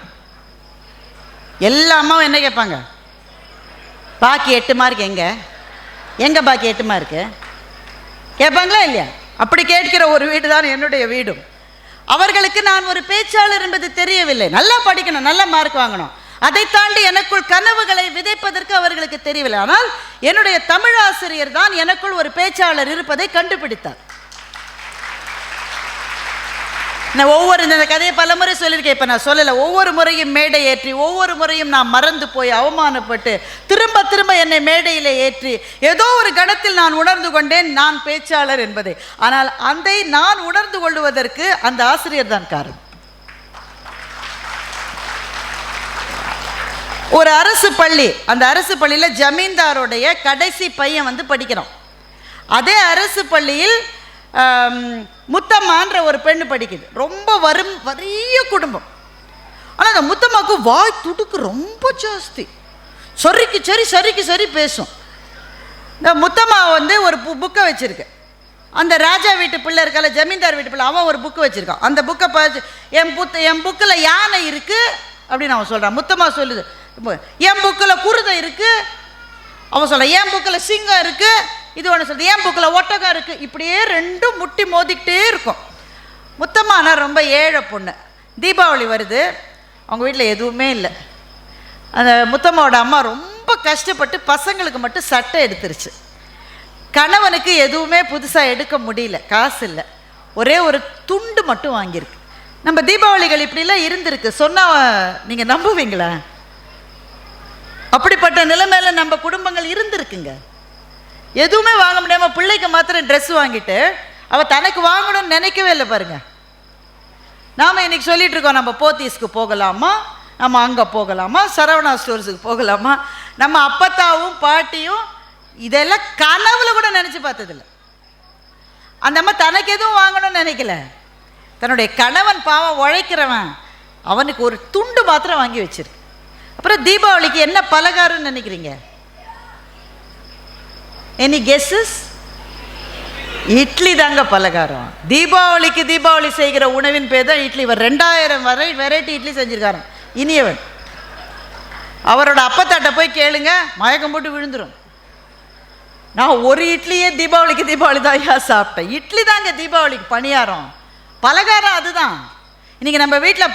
எல்லா அம்மாவும் என்ன கேட்பாங்க, பாக்கி 8 மார்க் எங்கே பாக்கி 8 மார்க்கு கேட்பாங்களா இல்லையா? அப்படி கேட்கிற ஒரு வீடு தான் என்னுடைய வீடும். அவர்களுக்கு நான் ஒரு பேச்சாளர் என்பது தெரியவில்லை. நல்லா படிக்கணும், நல்ல மார்க் வாங்கணும், அதை தாண்டி எனக்குள் கனவுகளை விதைப்பதற்கு அவர்களுக்கு தெரியவில்லை. ஆனால் என்னுடைய தமிழ் ஆசிரியர் தான் எனக்குள் ஒரு பேச்சாளர் இருப்பதை கண்டுபிடித்தார். நான் இந்த கதையை பல முறை சொல்லியிருக்கேன், இப்போ நான் சொல்லலை. ஒவ்வொரு முறையும் மேடை ஏற்றி, ஒவ்வொரு முறையும் நான் மறந்து போய் அவமானப்பட்டு திரும்ப திரும்ப என்னை மேடையில் ஏற்றி ஏதோ ஒரு கணத்தில் நான் உணர்ந்து கொண்டேன் நான் பேச்சாளர் என்பதை. ஆனால் அதை நான் உணர்ந்து கொள்வதற்கு அந்த ஆசிரியர் தான் காரணம். ஒரு அரசு பள்ளி, அந்த அரசு பள்ளியில் ஜமீன்தாருடைய கடைசி பையன் வந்து படிக்கிறோம். அதே அரசு பள்ளியில் முத்தம்மான்ற ஒரு பெண்ணு படிக்குது. ரொம்ப வறிய குடும்பம். ஆனால் அந்த முத்தம்மாவுக்கு வாய் துடுக்கு ரொம்ப ஜாஸ்தி, சரிக்கு சரி பேசும். இந்த முத்தம்மா வந்து ஒரு புக்கை வச்சிருக்கு. அந்த ராஜா வீட்டு பிள்ளை இருக்கல, ஜமீன்தார் வீட்டு பிள்ளை, அவன் ஒரு புக்கு வச்சிருக்கான். அந்த புக்கை பார்த்து என் புக்கில் யானை இருக்கு அப்படின்னு அவன் சொல்கிறான். முத்தம்மா சொல்லுது, என் புக்கில் குருதை இருக்கு. அவன் சொல்கிறான், என் புக்கில் சிங்கம் இருக்கு. இது ஒன்று சொல்லுது, என் புக்கில் ஒட்டகம் இருக்கு. இப்படியே ரெண்டும் முட்டி மோதிக்கிட்டே இருக்கும். முத்தம்மானா ரொம்ப ஏழை பொண்ணு. தீபாவளி வருது, அவங்க வீட்டில் எதுவுமே இல்லை. அந்த முத்தம்மாவோட அம்மா ரொம்ப கஷ்டப்பட்டு பசங்களுக்கு மட்டும் சட்டை எடுத்துருச்சு. கணவனுக்கு எதுவுமே புதுசாக எடுக்க முடியல, காசு இல்லை. ஒரே ஒரு துண்டு மட்டும் வாங்கியிருக்கு. நம்ம தீபாவளிகள் இப்படிலாம் இருந்திருக்கு சொன்னால் நீங்கள் நம்புவீங்களா? அப்படிப்பட்ட நிலைமையில நம்ம குடும்பங்கள் இருந்திருக்குங்க. எதுவுமே வாங்க முடியாமல் பிள்ளைக்கு மாத்திரம் ட்ரெஸ் வாங்கிட்டு அவள் தனக்கு வாங்கணும்னு நினைக்கவே இல்லை. பாருங்க, நாம் இன்னைக்கு சொல்லிட்டு இருக்கோம், நம்ம போத்தீஸ்க்கு போகலாமா, நம்ம அங்கே போகலாமா, சரவணா ஸ்டோர்ஸுக்கு போகலாமா. நம்ம அப்பத்தாவும் பாட்டியும் இதெல்லாம் கனவுல கூட நினச்சி பார்த்ததில்லை. அந்த அம்மா தனக்கு எதுவும் வாங்கணும்னு நினைக்கல. தன்னுடைய கணவன் பாவம் உழைக்கிறவன், அவனுக்கு ஒரு துண்டு மாத்திரம் வாங்கி வச்சிருக்கு. அப்புறம் தீபாவளிக்கு என்ன பலகாரம்னு நினைக்கிறீங்க? Any guesses? இட்லி தாங்க பலகாரம். தீபாவளி செய்கிற உணவின் பேர் தான் இட்லி. இவர் 2000 வெரைட்டி இட்லி செஞ்சிருக்காரு. இனியவன் அவரோட அப்பத்தாட்ட போய் கேளுங்க, மயக்கம் போட்டு விழுந்துடும். நான் ஒரு இட்லியே தீபாவளி தான் சாப்பிட்டேன். இட்லி தாங்க தீபாவளிக்கு பணியாரம், பலகாரம் அதுதான். இன்னைக்கு நம்ம வீட்டில்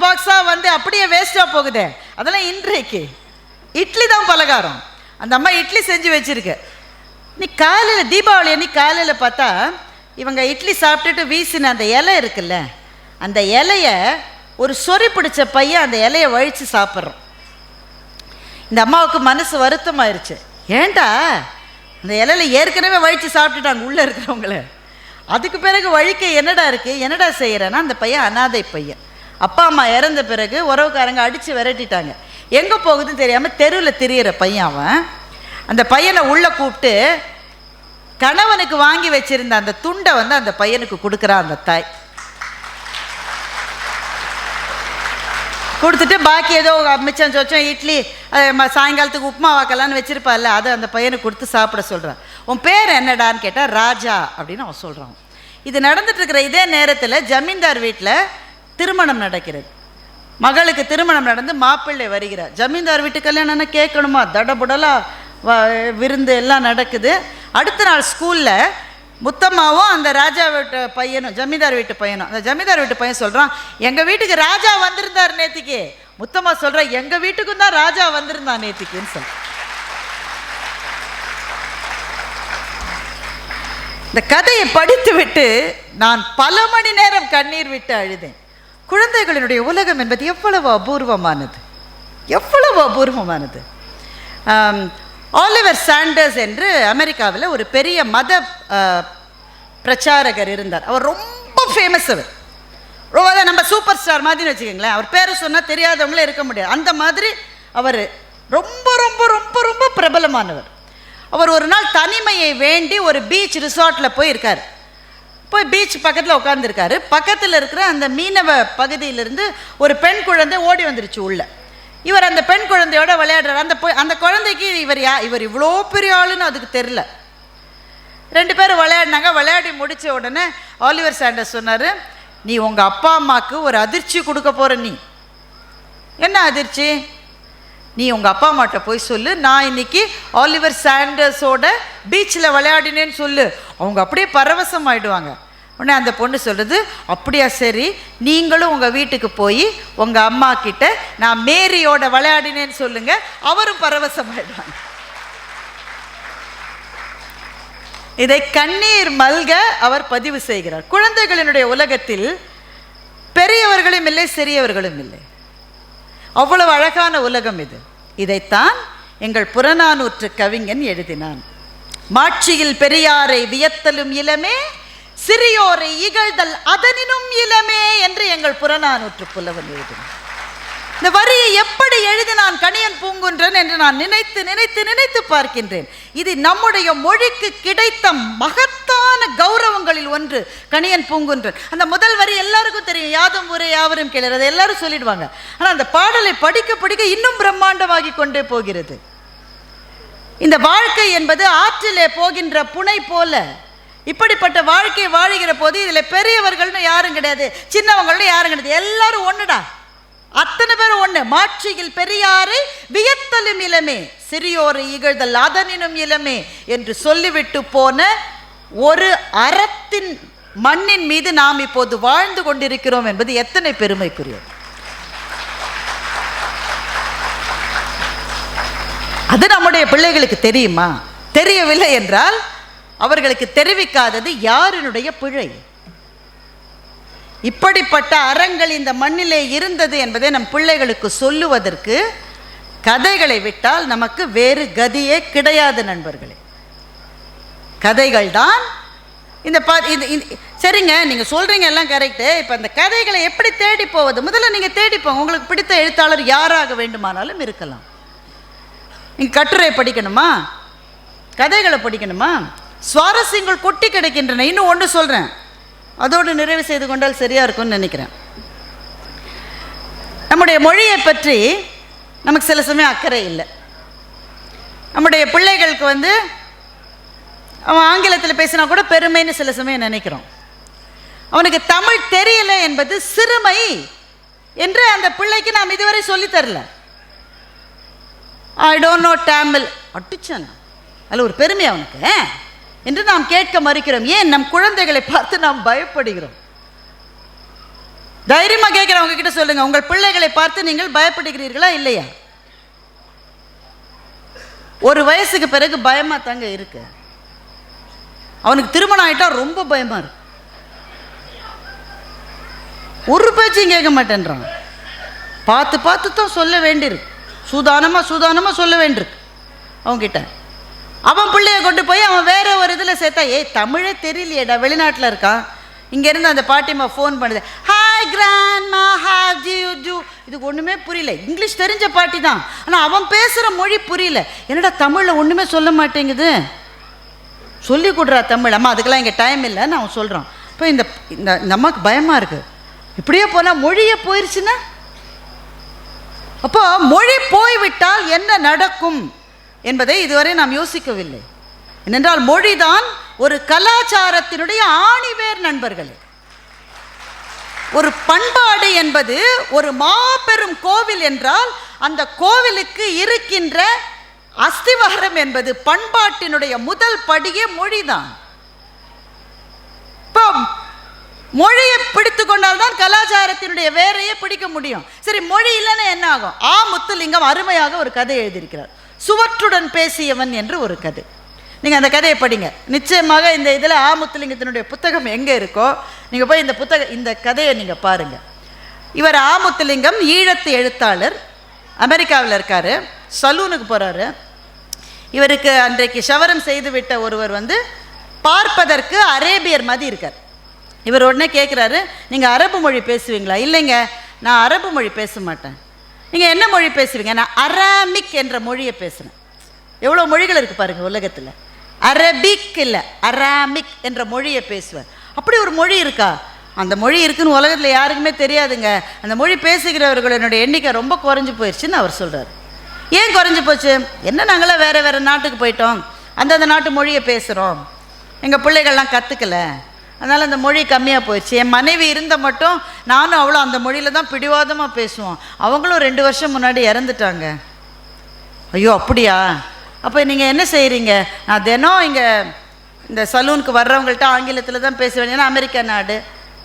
பாக்ஸாக வந்து அப்படியே வேஸ்ட்டாக போகுதே, அதெல்லாம் இன்றைக்கு இட்லி தான் பலகாரம். அந்த அம்மா இட்லி செஞ்சு வச்சிருக்கு. நீ காலையில் தீபாவளி அன்னைக்கு காலையில் பார்த்தா இவங்க இட்லி சாப்பிட்டுட்டு வீசின அந்த இலை இருக்குல்ல, அந்த இலையை ஒரு சொறி பிடிச்ச பையன் அந்த இலையை வழித்து சாப்பிட்றோம். இந்த அம்மாவுக்கு மனசு வருத்தமாயிருச்சு. ஏண்டா அந்த இலையில் ஏற்கனவே வழித்து சாப்பிட்டுட்டாங்க உள்ளே இருக்கிறவங்கள, அதுக்கு பிறகு வழிக்க என்னடா இருக்குது, என்னடா செய்கிறேன்னா அந்த பையன் அனாதை பையன். அப்பா அம்மா இறந்த பிறகு உறவுக்காரங்க அடித்து விரட்டிட்டாங்க. எங்கே போகுதுன்னு தெரியாமல் தெருவில் திரியிற பையன் அவன். அந்த பையனை உள்ளே கூப்பிட்டு கணவனுக்கு வாங்கி வச்சிருந்த அந்த துண்டை வந்து அந்த பையனுக்கு கொடுக்குறான் அந்த தாய். கொடுத்துட்டு பாக்கி ஏதோ மிச்சம் சொச்சம் இட்லி சாயங்காலத்துக்கு உப்புமா வாக்கலான்னு வச்சிருப்பாள்ல, அதை அந்த பையனுக்கு கொடுத்து சாப்பிட சொல்கிறான். உன் பேர் என்னடான்னு கேட்டால் ராஜா அப்படின்னு அவன் சொல்கிறான். இது நடந்துட்டு இருக்கிற இதே நேரத்தில் ஜமீன்தார் வீட்டில் திருமணம் நடக்கிறது. மகளுக்கு திருமணம் நடந்து மாப்பிள்ளை வருகிறார். ஜமீன்தார் வீட்டு கல்யாணம்னா கேட்கணுமா, தடபுடலா விருந்து எல்லாம் நடக்குது. அடுத்த நாள் ஸ்கூலில் முத்தம்மாவும் அந்த ராஜா வீட்டு பையனும், ஜமீன்தார் வீட்டு பையனும், அந்த ஜமீன்தார் வீட்டு பையன் சொல்கிறான், எங்கள் வீட்டுக்கு ராஜா வந்திருந்தார் நேத்திக்கு. முத்தம்மா சொல்கிற, எங்கள் வீட்டுக்கும் தான் ராஜா வந்திருந்தான் நேத்திக்குன்னு சொல்ல. இந்த கதையை படித்து விட்டு நான் பல மணி நேரம் கண்ணீர் விட்டு அழுதேன். குழந்தைகளினுடைய உலகம் என்பது எவ்வளவு அபூர்வமானது, எவ்வளவு அபூர்வமானது. ஆலிவர் சாண்டர்ஸ் என்று அமெரிக்காவில் ஒரு பெரிய மத பிரச்சாரகர் இருந்தார். அவர் ரொம்ப ஃபேமஸ். அவர் ரொம்ப நம்ம சூப்பர் ஸ்டார் மாதிரி வச்சுக்கோங்களேன். அவர் பேரை சொன்னால் தெரியாதவங்களே இருக்க முடியாது. அந்த மாதிரி அவர் ரொம்ப ரொம்ப ரொம்ப ரொம்ப பிரபலமானவர். அவர் ஒரு நாள் தனிமையை வேண்டி ஒரு பீச் ரிசார்ட்டில் போயிருக்கார். போய் பீச் பக்கத்தில் உட்காந்துருக்காரு. பக்கத்தில் இருக்கிற அந்த மீனவ பகுதியிலிருந்து ஒரு பெண் குழந்தை ஓடி வந்துருச்சு உள்ள. இவர் அந்த பெண் குழந்தையோட விளையாடுறாரு. அந்த குழந்தைக்கு இவர் இவ்வளோ பெரிய ஆளுன்னு அதுக்கு தெரில. 2 பேரும் விளையாடினாங்க. விளையாடி முடித்த உடனே ஆலிவர் சாண்டர்ஸ் சொன்னார், நீ உங்கள் அப்பா அம்மாவுக்கு ஒரு அதிர்ச்சி கொடுக்க போகிற. நீ என்ன அதிர்ச்சி? நீ உங்கள் அப்பா அம்மாட்ட போய் சொல்லு, நான் இன்னைக்கு ஆலிவர் சாண்டர்ஸோட பீச்சில் விளையாடினேன்னு சொல்லு. அவங்க அப்படியே பரவசம் ஆகிடுவாங்க. உடனே அந்த பொண்ணு சொல்கிறது, அப்படியா, சரி, நீங்களும் உங்கள் வீட்டுக்கு போய் உங்கள் அம்மா கிட்ட நான் மேரியோட விளையாடினேன்னு சொல்லுங்க, அவரும் பரவசம் ஆகிடுவாங்க. இதை கண்ணீர் மல்க அவர் பதிவு செய்கிறார். குழந்தைகளினுடைய உலகத்தில் பெரியவர்களும் இல்லை, சிறியவர்களும் இல்லை. அவ்வளவு அழகான உலகம் இது. இதைத்தான் எங்கள் புறநானூற்று கவிஞன் எழுதினான். மாட்சியில் பெரியாரை வியத்தலும் இளமே, சிறியோரை இகழ்தல் அதனினும் இளமே என்று எங்கள் புறநானூற்று புலவன் எழுதினான். இந்த வரியை எப்படி எழுதினான் கணியன் பூங்குன்றன் என்று நான் நினைத்து நினைத்து நினைத்து பார்க்கின்றேன். இது நம்முடைய மொழிக்கு கிடைத்த மகத்தான கௌரவங்களில் ஒன்று கணியன் பூங்குன்றன். அந்த முதல் வரி எல்லாருக்கும் தெரியும், யாதும் ஊரே யாவரும் கேளீர், அதை எல்லாரும் சொல்லிடுவாங்க. ஆனால் அந்த பாடலை படிக்க படிக்க இன்னும் பிரம்மாண்டமாகி கொண்டே போகிறது. இந்த வாழ்க்கை என்பது ஆற்றிலே போகின்ற புனை போல. இப்படிப்பட்ட வாழ்க்கை வாழுகிற போது இதில் பெரியவர்கள்னு யாரும் கிடையாது, சின்னவங்கள்னு யாரும் கிடையாது, எல்லாரும் ஒன்றுடா, அத்தனை பேரும் ஒன்று. மாட்சியில் பெரியாரை வியத்தலும் இளமே, சிறியோரை இகழ்தல் அதனினும் இளமே என்று சொல்லிவிட்டு போன ஒரு அறத்தின் மண்ணின் மீது நாம் இப்போது வாழ்ந்து கொண்டிருக்கிறோம் என்பது எத்தனை பெருமைக்குரியது. அது நம்முடைய பிள்ளைகளுக்கு தெரியுமா? தெரியவில்லை என்றால் அவர்களுக்கு தெரிவிக்காதது யாரினுடைய பிழை? இப்படிப்பட்ட அறங்கள் இந்த மண்ணிலே இருந்தது என்பதை நம் பிள்ளைகளுக்கு சொல்லுவதற்கு கதைகளை விட்டால் நமக்கு வேறு கதியே கிடையாது நண்பர்களே. கதைகள் தான் இந்த சரிங்க, நீங்கள் சொல்கிறீங்க எல்லாம் கரெக்டு. இப்போ அந்த கதைகளை எப்படி தேடி போவது? முதல்ல நீங்கள் தேடிப்போங்க. உங்களுக்கு பிடித்த எழுத்தாளர் யாராக வேண்டுமானாலும் இருக்கலாம். நீங்கள் கட்டுரை படிக்கணுமா, கதைகளை படிக்கணுமா, சுவாரஸ்யங்கள் கொட்டி கிடைக்கின்றன. இன்னும் ஒன்று சொல்கிறேன், அதோடு நிறைவு செய்து கொண்டால் சரியாக இருக்கும்னு நினைக்கிறேன். நம்முடைய மொழியை பற்றி நமக்கு சில சமயம் அக்கறை இல்லை. நம்முடைய பிள்ளைகளுக்கு அவன் ஆங்கிலத்தில் பேசினா கூட பெருமைன்னு சில சமயம் நினைக்கிறோம். அவனுக்கு தமிழ் தெரியல என்பது சிறுமை என்று அந்த பிள்ளைக்கு நாம் இதுவரை சொல்லித்தரல. ஐ டோன்ட் நோ தமிழ் அட்டுச்சான், அதில் ஒரு பெருமை அவனுக்கு என்று நாம் கேட்க மறுக்கிறோம். ஏன்? நம் குழந்தைகளை பார்த்து நாம் பயப்படுகிறோம். தைரியமாக கேட்கிறவங்க கிட்ட சொல்லுங்க, உங்கள் பிள்ளைகளை பார்த்து நீங்கள் பயப்படுகிறீர்களா இல்லையா? ஒரு வயசுக்கு பிறகு பயமா தாங்க இருக்கு. அவனுக்கு திருமணம் ஆயிட்டா ரொம்ப பயமா இருக்கு. ஒரு பேச்சையும் கேட்க மாட்டேன்றான். பார்த்து பார்த்து தான் சொல்ல வேண்டியிருக்கு. சூதானமாக சொல்ல வேண்டியிருக்கு அவன்கிட்ட. அவன் பிள்ளைய கொண்டு போய் அவன் வேற ஒரு இதில் சேர்த்தா, தமிழே தெரியலையேடா, வெளிநாட்டில் இருக்கான். இங்கேருந்து அந்த பாட்டிமா ஃபோன் பண்ணுது, hi grandma, how do you do. இதுக்கு ஒன்றுமே புரியல. இங்கிலீஷ் தெரிஞ்ச பாட்டி தான், ஆனால் அவன் பேசுகிற மொழி புரியல. என்னடா தமிழில் ஒன்றுமே சொல்ல மாட்டேங்குது, சொல்லி கொடுறா தமிழ். அம்மா அதுக்கெல்லாம் இங்கே டைம் இல்லைன்னு அவன் சொல்கிறான். இப்போ இந்த அம்மாவுக்கு பயமாக இருக்குது. இப்படியே போனால் மொழியே போயிடுச்சுன்னா, அப்போ மொழி போய்விட்டால் என்ன நடக்கும் என்பதை இதுவரை நாம் யோசிக்கவில்லை. ஏனென்றால் மொழிதான் ஒரு கலாச்சாரத்தினுடைய ஆணிவேர் நண்பர்களே. ஒரு பண்பாடு என்பது ஒரு மாபெரும் கோவில் என்றால் அந்த கோவிலுக்கு இருக்கின்ற அஸ்திவாரம் என்பது பண்பாட்டினுடைய முதல் படியே மொழிதான். அப்போ மொழியை பிடித்து கொண்டால்தான் கலாச்சாரத்தினுடைய வேரையே பிடிக்க முடியும். சரி, மொழி இல்லைன்னா என்ன ஆகும்? முத்துலிங்கம் அருமையாக ஒரு கதை எழுதியிருக்கிறார், சுவற்றுடன் பேசியவன் என்று ஒரு கதை. நீங்கள் அந்த கதையை படிங்க. நிச்சயமாக இந்த இதில் முத்துலிங்கத்தினுடைய புத்தகம் எங்கே இருக்கோ நீங்கள் போய் இந்த கதையை நீங்கள் பாருங்கள். இவர் முத்துலிங்கம் ஈழத்து எழுத்தாளர், அமெரிக்காவில் இருக்கார். சலூனுக்கு போகிறாரு. இவருக்கு அன்றைக்கு ஷவரம் செய்துவிட்ட ஒருவர் பார்ப்பதற்கு அரேபியர் மாதிரி இருக்கார். இவர் உடனே கேட்குறாரு, நீங்கள் அரபு மொழி பேசுவீங்களா? இல்லைங்க, நான் அரபு மொழி பேச மாட்டேன். நீங்கள் என்ன மொழி பேசுவீங்க? நான் அராமிக் என்ற மொழியை பேசுகிறேன். எவ்வளோ மொழிகள் இருக்குது பாருங்கள் உலகத்தில். அரபிக் இல்லை, அராமிக் என்ற மொழியை பேசுவேன். அப்படி ஒரு மொழி இருக்கா? அந்த மொழி இருக்குன்னு உலகத்தில் யாருக்குமே தெரியாதுங்க. அந்த மொழி பேசுகிறவர்களுடைய எண்ணிக்கை ரொம்ப குறைஞ்சி போயிடுச்சுன்னு அவர் சொல்கிறார். ஏன் குறைஞ்சி போச்சு? என்ன, நாங்களாம் வேறு வேறு நாட்டுக்கு போயிட்டோம், அந்தந்த நாட்டு மொழியை பேசுகிறோம், எங்கள் பிள்ளைகள்லாம் கற்றுக்கலை, அதனால் அந்த மொழி கம்மியாக போயிடுச்சு. என் மனைவி இருந்த மட்டும் நானும் அவ்வளோ அந்த மொழியில் தான் பிடிவாதமாக பேசுவோம். அவங்களும் 2 வருஷம் முன்னாடி இறந்துட்டாங்க. ஐயோ அப்படியா? அப்போ நீங்கள் என்ன செய்கிறீங்க? நான் தினம் இங்கே இந்த சலூனுக்கு வர்றவங்கள்ட்ட ஆங்கிலத்தில் தான் பேசுவேன். ஏன்னா அமெரிக்கா நாடு,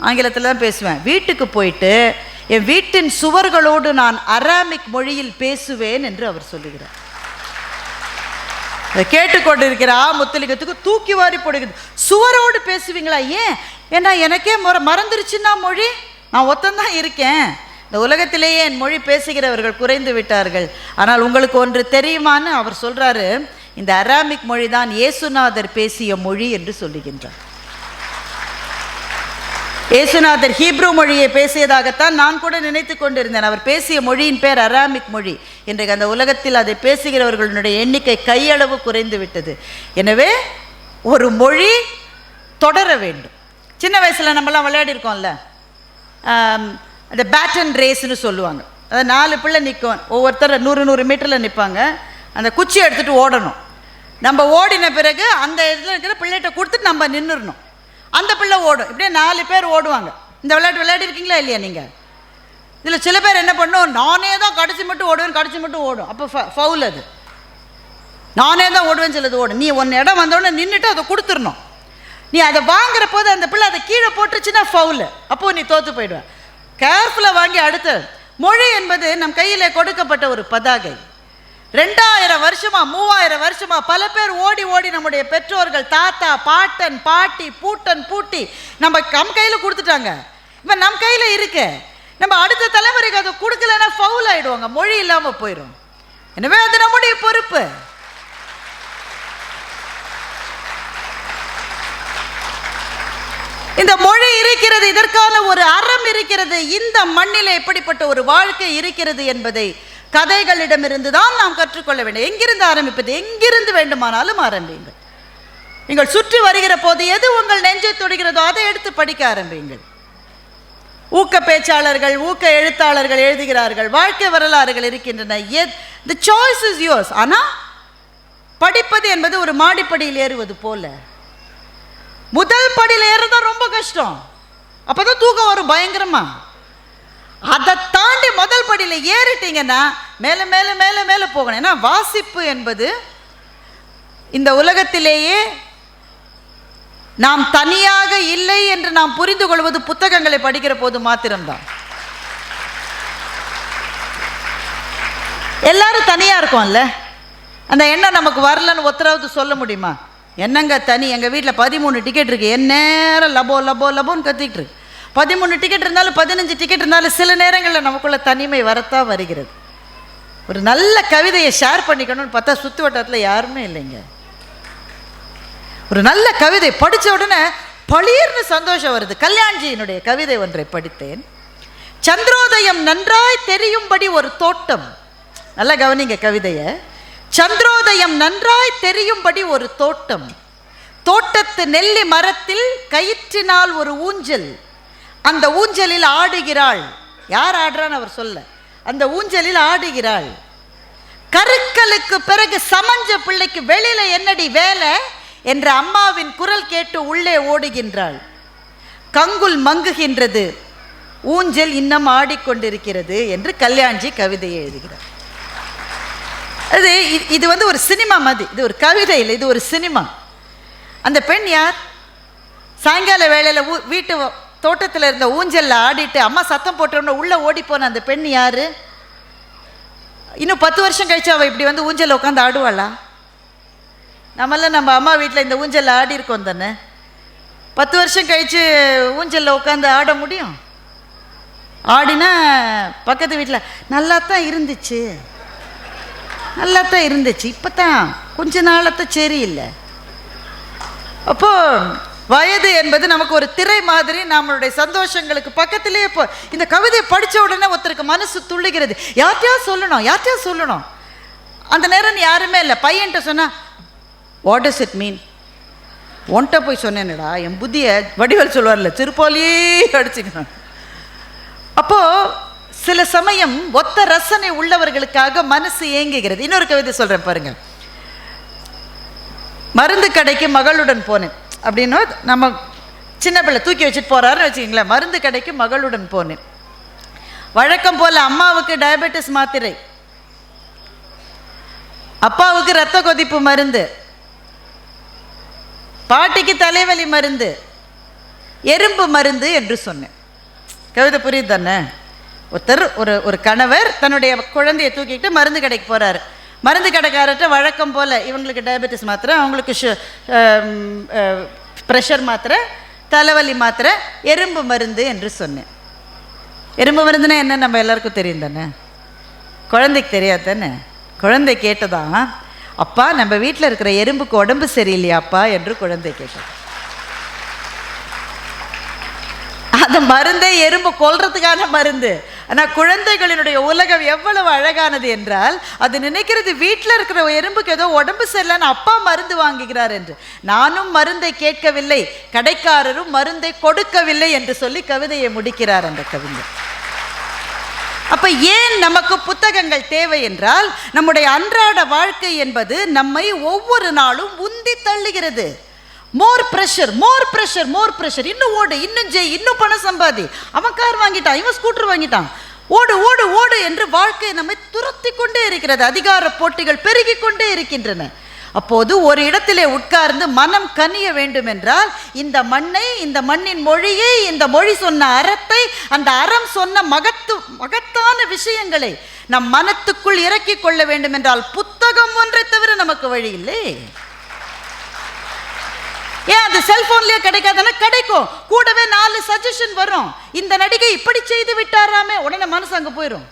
ஆங்கிலத்தில் தான் பேசுவேன். வீட்டுக்கு போயிட்டு என் வீட்டின் சுவர்களோடு நான் அராமிக் மொழியில் பேசுவேன் என்று அவர் சொல்லுகிறார். கேட்டுக்கொண்டிருக்கிற முத்துலிங்கத்துக்கு தூக்கி வாரி போடுகிறது. சுவரோடு பேசுவீங்களா? ஏன்னா எனக்கே மறந்துருச்சுன்னா மொழி, நான் ஒத்தந்தான் இருக்கேன். இந்த உலகத்திலேயே என் மொழி பேசுகிறவர்கள் குறைந்து விட்டார்கள். ஆனால் உங்களுக்கு ஒன்று தெரியுமான்னு அவர் சொல்கிறாரு, இந்த அராமிக் மொழி தான் இயேசுநாதர் பேசிய மொழி என்று சொல்லுகின்றார். இயேசுநாதர் ஹீப்ரு மொழியை பேசியதாகத்தான் நான் கூட நினைத்து கொண்டிருந்தேன். அவர் பேசிய மொழியின் பேர் அராமிக் மொழி. இன்றைக்கு அந்த உலகத்தில் அதை பேசுகிறவர்களுடைய எண்ணிக்கை கையளவு குறைந்து விட்டது. எனவே ஒரு மொழி தொடர வேண்டும். சின்ன வயசில் நம்மலாம் விளையாடி இருக்கோம்ல, அந்த பேட்டன் ரேஸ்ன்னு சொல்லுவாங்க. அதை 4 பிள்ளை நிற்கும், ஒவ்வொருத்தர் 100 மீட்டரில் நிற்பாங்க. அந்த குச்சி எடுத்துகிட்டு ஓடணும். நம்ம ஓடின பிறகு அந்த இதில் இருக்கிற பிள்ளைகிட்ட கொடுத்துட்டு நம்ம நின்றுடணும். அந்த பிள்ளை ஓடும். இப்படியே 4 பேர் ஓடுவாங்க. இந்த விளையாட்டு விளையாடி இருக்கீங்களா இல்லையா நீங்கள்? இதில் சில பேர் என்ன பண்ணும், நானே தான் கடைசி மட்டும் ஓடுவேன், கடைசி மட்டும் ஓடும். அப்போ ஃபவுல். அது நானே தான் ஓடுவேன்னு சிலது ஓடும். நீ ஒன்று இடம் வந்தோடனே நின்றுட்டு அதை கொடுத்துடணும். நீ அதை வாங்குற போது அந்த பிள்ளை அதை கீழே போட்டுருச்சுன்னா ஃபவுல். அப்போது நீ தோற்று போயிடுவேன். கேர்ஃபுல்லாக வாங்கி. அடுத்து, மொழி என்பது நம் கையில் கொடுக்கப்பட்ட ஒரு பதாகை. 2000 வருஷமா 3000 வருஷமா பல பேர் ஓடி ஓடி நம்முடைய பெற்றோர்கள், தாத்தா, பாட்டன், பாட்டி, பூட்டன், பூட்டி நம்ம கையில் கொடுத்துட்டாங்க. இப்போ நம் கையில் இருக்கு. நம்ம அடுத்த தலைமுறைக்கு அதை கொடுக்கலன்னா ஃபவுல் ஆகிடுவாங்க, மொழி இல்லாமல் போயிடும். எனவே அது நம்முடைய பொறுப்பு. இந்த மொழி இருக்கிறது, இதற்கான ஒரு அறம் இருக்கிறது. இந்த மண்ணில் எப்படிப்பட்ட ஒரு வாழ்க்கை இருக்கிறது என்பதை கதைகளிடமிருந்து தான் நாம் கற்றுக்கொள்ள வேண்டும். எங்கிருந்து ஆரம்பிப்பது? எங்கிருந்து வேண்டுமானாலும் ஆரம்பியுங்கள். நீங்கள் சுற்றி வருகிற போது எது உங்கள் நெஞ்சை தொடுகிறதோ அதை எடுத்து படிக்க ஆரம்பியுங்கள். ஊக்க பேச்சாளர்கள், ஊக்க எழுத்தாளர்கள் எழுதுகிறார்கள், வாழ்க்கை வரலாறுகள் இருக்கின்றன. The choice is yours. ஆனால் படிப்பது என்பது ஒரு மாடிப்படியில் ஏறுவது போல. முதல் படியில் ஏறதான் ரொம்ப கஷ்டம். அப்போதான் தூக்கம் வரும் பயங்கரமா. அதை தாண்டி முதல் படியில் ஏறிட்டீங்கன்னா மேலே மேலே மேலே மேலே போகணும். ஏன்னா வாசிப்பு என்பது இந்த உலகத்திலேயே நாம் தனியாக இல்லை என்று நாம் புரிந்து கொள்வது புத்தகங்களை படிக்கிற போது மாத்திரம்தான். எல்லாரும் தனியாக இருக்கோம்ல, அந்த எண்ணம் நமக்கு வரலன்னு ஒத்தராவது சொல்ல முடியுமா? என்னங்க தனி? எங்கள் வீட்டில் 13 டிக்கெட் இருக்குது, என் நேரம் லபோ லபோ லபோன்னு கத்திக்கிட்டு இருக்கு. 13 டிக்கெட் இருந்தாலும் 15 டிக்கெட் இருந்தாலும் சில நேரங்களில் நமக்குள்ள தனிமை வரத்தான் வருகிறது. ஒரு நல்ல கவிதையை ஷேர் பண்ணிக்கணும்னு பார்த்தா சுற்று வட்டாரத்தில் யாருமே இல்லைங்க. ஒரு நல்ல கவிதை படித்த உடனே பளீர்னு சந்தோஷம் வருது. கல்யாண்ஜியினுடைய கவிதை ஒன்றை படித்தேன். சந்திரோதயம் நன்றாய் தெரியும்படி ஒரு தோட்டம். நல்லா கவனிங்க கவிதையை. சந்திரோதயம் நன்றாய் தெரியும்படி ஒரு தோட்டம், தோட்டத்து நெல்லி மரத்தில் கயிற்றினால் ஒரு ஊஞ்சல், அந்த ஊஞ்சலில் ஆடுகிறாள். யார் ஆடுறான்னு அவர் சொல்ல, அந்த ஊஞ்சலில் ஆடுகிறாள். கருக்கலுக்கு பிறகு சமஞ்ச பிள்ளைக்கு வெளியில என்னடி வேலை என்ற அம்மாவின் குரல் கேட்டு உள்ளே ஓடுகின்றாள். கங்குல் மங்குகின்றது, ஊஞ்சல் இன்னும் ஆடிக்கொண்டிருக்கிறது என்று கல்யாண்ஜி கவிதையை எழுதுகிறார். இது ஒரு சினிமா மாதிரி. இது ஒரு கவிதை இல்லை, இது ஒரு சினிமா. அந்த பெண் யார்? சாயங்கால வேளையில் வீட்டு தோட்டத்தில் இருந்த ஊஞ்சலில் ஆடிட்டு அம்மா சத்தம் போட்டோன்னு உள்ளே ஓடி போன அந்த பெண் யாரு? இன்னும் 10 வருஷம் கழிச்சு அவள் இப்படி வந்து ஊஞ்சலில் உட்காந்து ஆடுவாளா? நம்மளாம் நம்ம அம்மா வீட்டில் இந்த ஊஞ்சலில் ஆடி இருக்கோம் தானே. 10 வருஷம் கழித்து ஊஞ்சலில் உட்காந்து ஆட முடியும்? ஆடினா பக்கத்து வீட்டில் நல்லா தான் இருந்துச்சு, நல்லா தான் இருந்துச்சு, இப்போ தான் கொஞ்ச நாளத்தான் சரியில்லை. அப்போது வயது என்பது நமக்கு ஒரு திரை மாதிரி. நம்மளுடைய சந்தோஷங்களுக்கு பக்கத்திலே இப்போ இந்த கவிதையை படித்த உடனே ஒருத்தருக்கு மனசு துள்ளுகிறது. யார்கிட்டயா சொல்லணும். அந்த நேரம் யாருமே இல்லை. பையன்ட்ட சொன்னா வாட் டஸ் இட் மீன்? ஒன்ட்ட போய் சொன்னேன்டா, என் புத்தியை வடிவேல் சொல்லுவார்ல, திருப்பாலியே அடிச்சுக்கணும். அப்போது சில சமயம் ஒத்த ரசனை உள்ளவர்களுக்காக மனசு ஏங்குகிறது. இன்னொரு கவிதை சொல்கிறேன் பாருங்க. மருந்து கடைக்கு மகளுடன் போனேன் அப்படின்னு நம்ம சின்ன பிள்ளை தூக்கி வச்சுட்டு போகிறாருன்னு வச்சுக்கிங்களேன். மருந்து கடைக்கு மகளுடன் போனேன். வழக்கம் போல் அம்மாவுக்கு டயபெட்டிஸ் மாத்திரை, அப்பாவுக்கு இரத்த கொதிப்பு மருந்து, பாட்டிக்கு தலைவலி மருந்து, எறும்பு மருந்து என்று சொன்னேன். கவிதை புரியுது தானே? ஒருத்தர் ஒரு கணவர் தன்னுடைய குழந்தையை தூக்கிட்டு மருந்து கடைக்கு போகிறாரு. மருந்து கடைக்காரர்கிட்ட வழக்கம் போல் இவங்களுக்கு டயபெட்டிஸ் மாத்திரை, அவங்களுக்கு ப்ரெஷர் மாத்திரை, தலைவலி மாத்திரை, எறும்பு மருந்து என்று சொன்னேன். எறும்பு மருந்துன்னா என்ன நம்ம எல்லாருக்கும் தெரியும் தானே, குழந்தைக்கு தெரியாது தானே. குழந்தை கேட்டதான், அப்பா நம்ம வீட்டில் இருக்கிற எறும்புக்கு உடம்பு சரியில்லையாப்பா என்று குழந்தை கேட்டது. அந்த மருந்தே எறும்பு கொல்றதுக்கான மருந்து. ஆனால் குழந்தைகளினுடைய உலகம் எவ்வளவு அழகானது என்றால், அது நினைக்கிறது வீட்டில் இருக்கிற எறும்புக்கு ஏதோ உடம்பு சரியில்லைன்னு அப்பா மருந்து வாங்குகிறார் என்று. நானும் மருந்தை கேட்கவில்லை, கடைக்காரரும் மருந்தை கொடுக்கவில்லை என்று சொல்லி கவிதையை முடிக்கிறார் அந்த கவிஞர். அப்ப ஏன் நமக்கு புத்தகங்கள் தேவை என்றால், நம்முடைய அன்றாட வாழ்க்கை என்பது நம்மை ஒவ்வொரு நாளும் உந்தி தள்ளுகிறது. மோர் ப்ரெஷர், மோர் ப்ரெஷர், மோர் ப்ரெஷர். இன்னும் ஓடு, இன்னும் ஜெய், இன்னும் பணம் சம்பாதி, அவன் கார் வாங்கிட்டான், இவன் ஸ்கூட்டர் வாங்கிட்டான், ஓடு ஓடு ஓடு என்று வாழ்க்கை நம்மை துரத்தி கொண்டே இருக்கிறது. அதிகார போட்டிகள் பெருகி கொண்டே இருக்கின்றன. அப்போது ஒரு இடத்திலே உட்கார்ந்து மனம் கனிய வேண்டும் என்றால், இந்த மண்ணை, இந்த மண்ணின் மொழியை, இந்த மொழி சொன்ன அறத்தை, அந்த அறம் சொன்ன மகத்தான விஷயங்களை நம் மனத்துக்குள் இறக்கி கொள்ள வேண்டும் என்றால் புத்தகம் ஒன்றை தவிர நமக்கு வழி இல்லை. ஏன் அது செல்போன்லயே கிடைக்காதுன்னா கிடைக்கும். கூடவே 4 சஜஷன் வரும். இந்த நடிகை இப்படி செய்து விட்டாராமே, உடனே மனசு அங்க போயிடும்.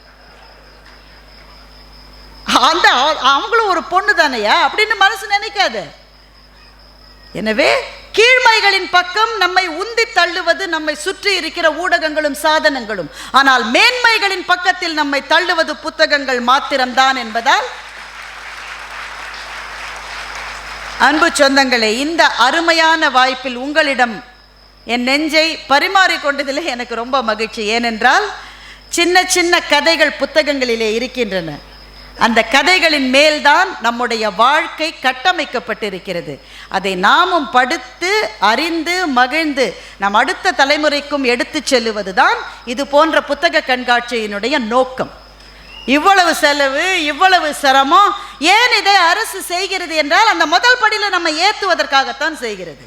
அந்த அவங்களும் ஒரு பொண்ணு தானையா அப்படின்னு மனசு நினைக்காது. எனவே கீழ்மைகளின் பக்கம் நம்மை உந்தி தள்ளுவது நம்மை சுற்றி இருக்கிற ஊடகங்களும் சாதனங்களும். ஆனால் மேன்மைகளின் பக்கத்தில் நம்மை தள்ளுவது புத்தகங்கள் மாத்திரம்தான் என்பதால், அன்பு சொந்தங்களே, இந்த அருமையான வாய்ப்பில் உங்களிடம் என் நெஞ்சை பரிமாறிக்கொண்டதில் எனக்கு ரொம்ப மகிழ்ச்சி. ஏனென்றால் சின்ன சின்ன கதைகள் புத்தகங்களிலே இருக்கின்றன. அந்த கதைகளின் மேல்தான் நம்முடைய வாழ்க்கை கட்டமைக்கப்பட்டிருக்கிறது. அதை நாமும் படித்து அறிந்து மகிழ்ந்து நம் அடுத்த தலைமுறைக்கும் எடுத்து செல்லுவதுதான் இது போன்ற புத்தக கண்காட்சியினுடைய நோக்கம். இவ்வளவு செலவு, இவ்வளவு சிரமம் ஏன் இதை அரசு செய்கிறது என்றால், அந்த முதல் படியில் நம்ம ஏற்றுவதற்காகத்தான் செய்கிறது.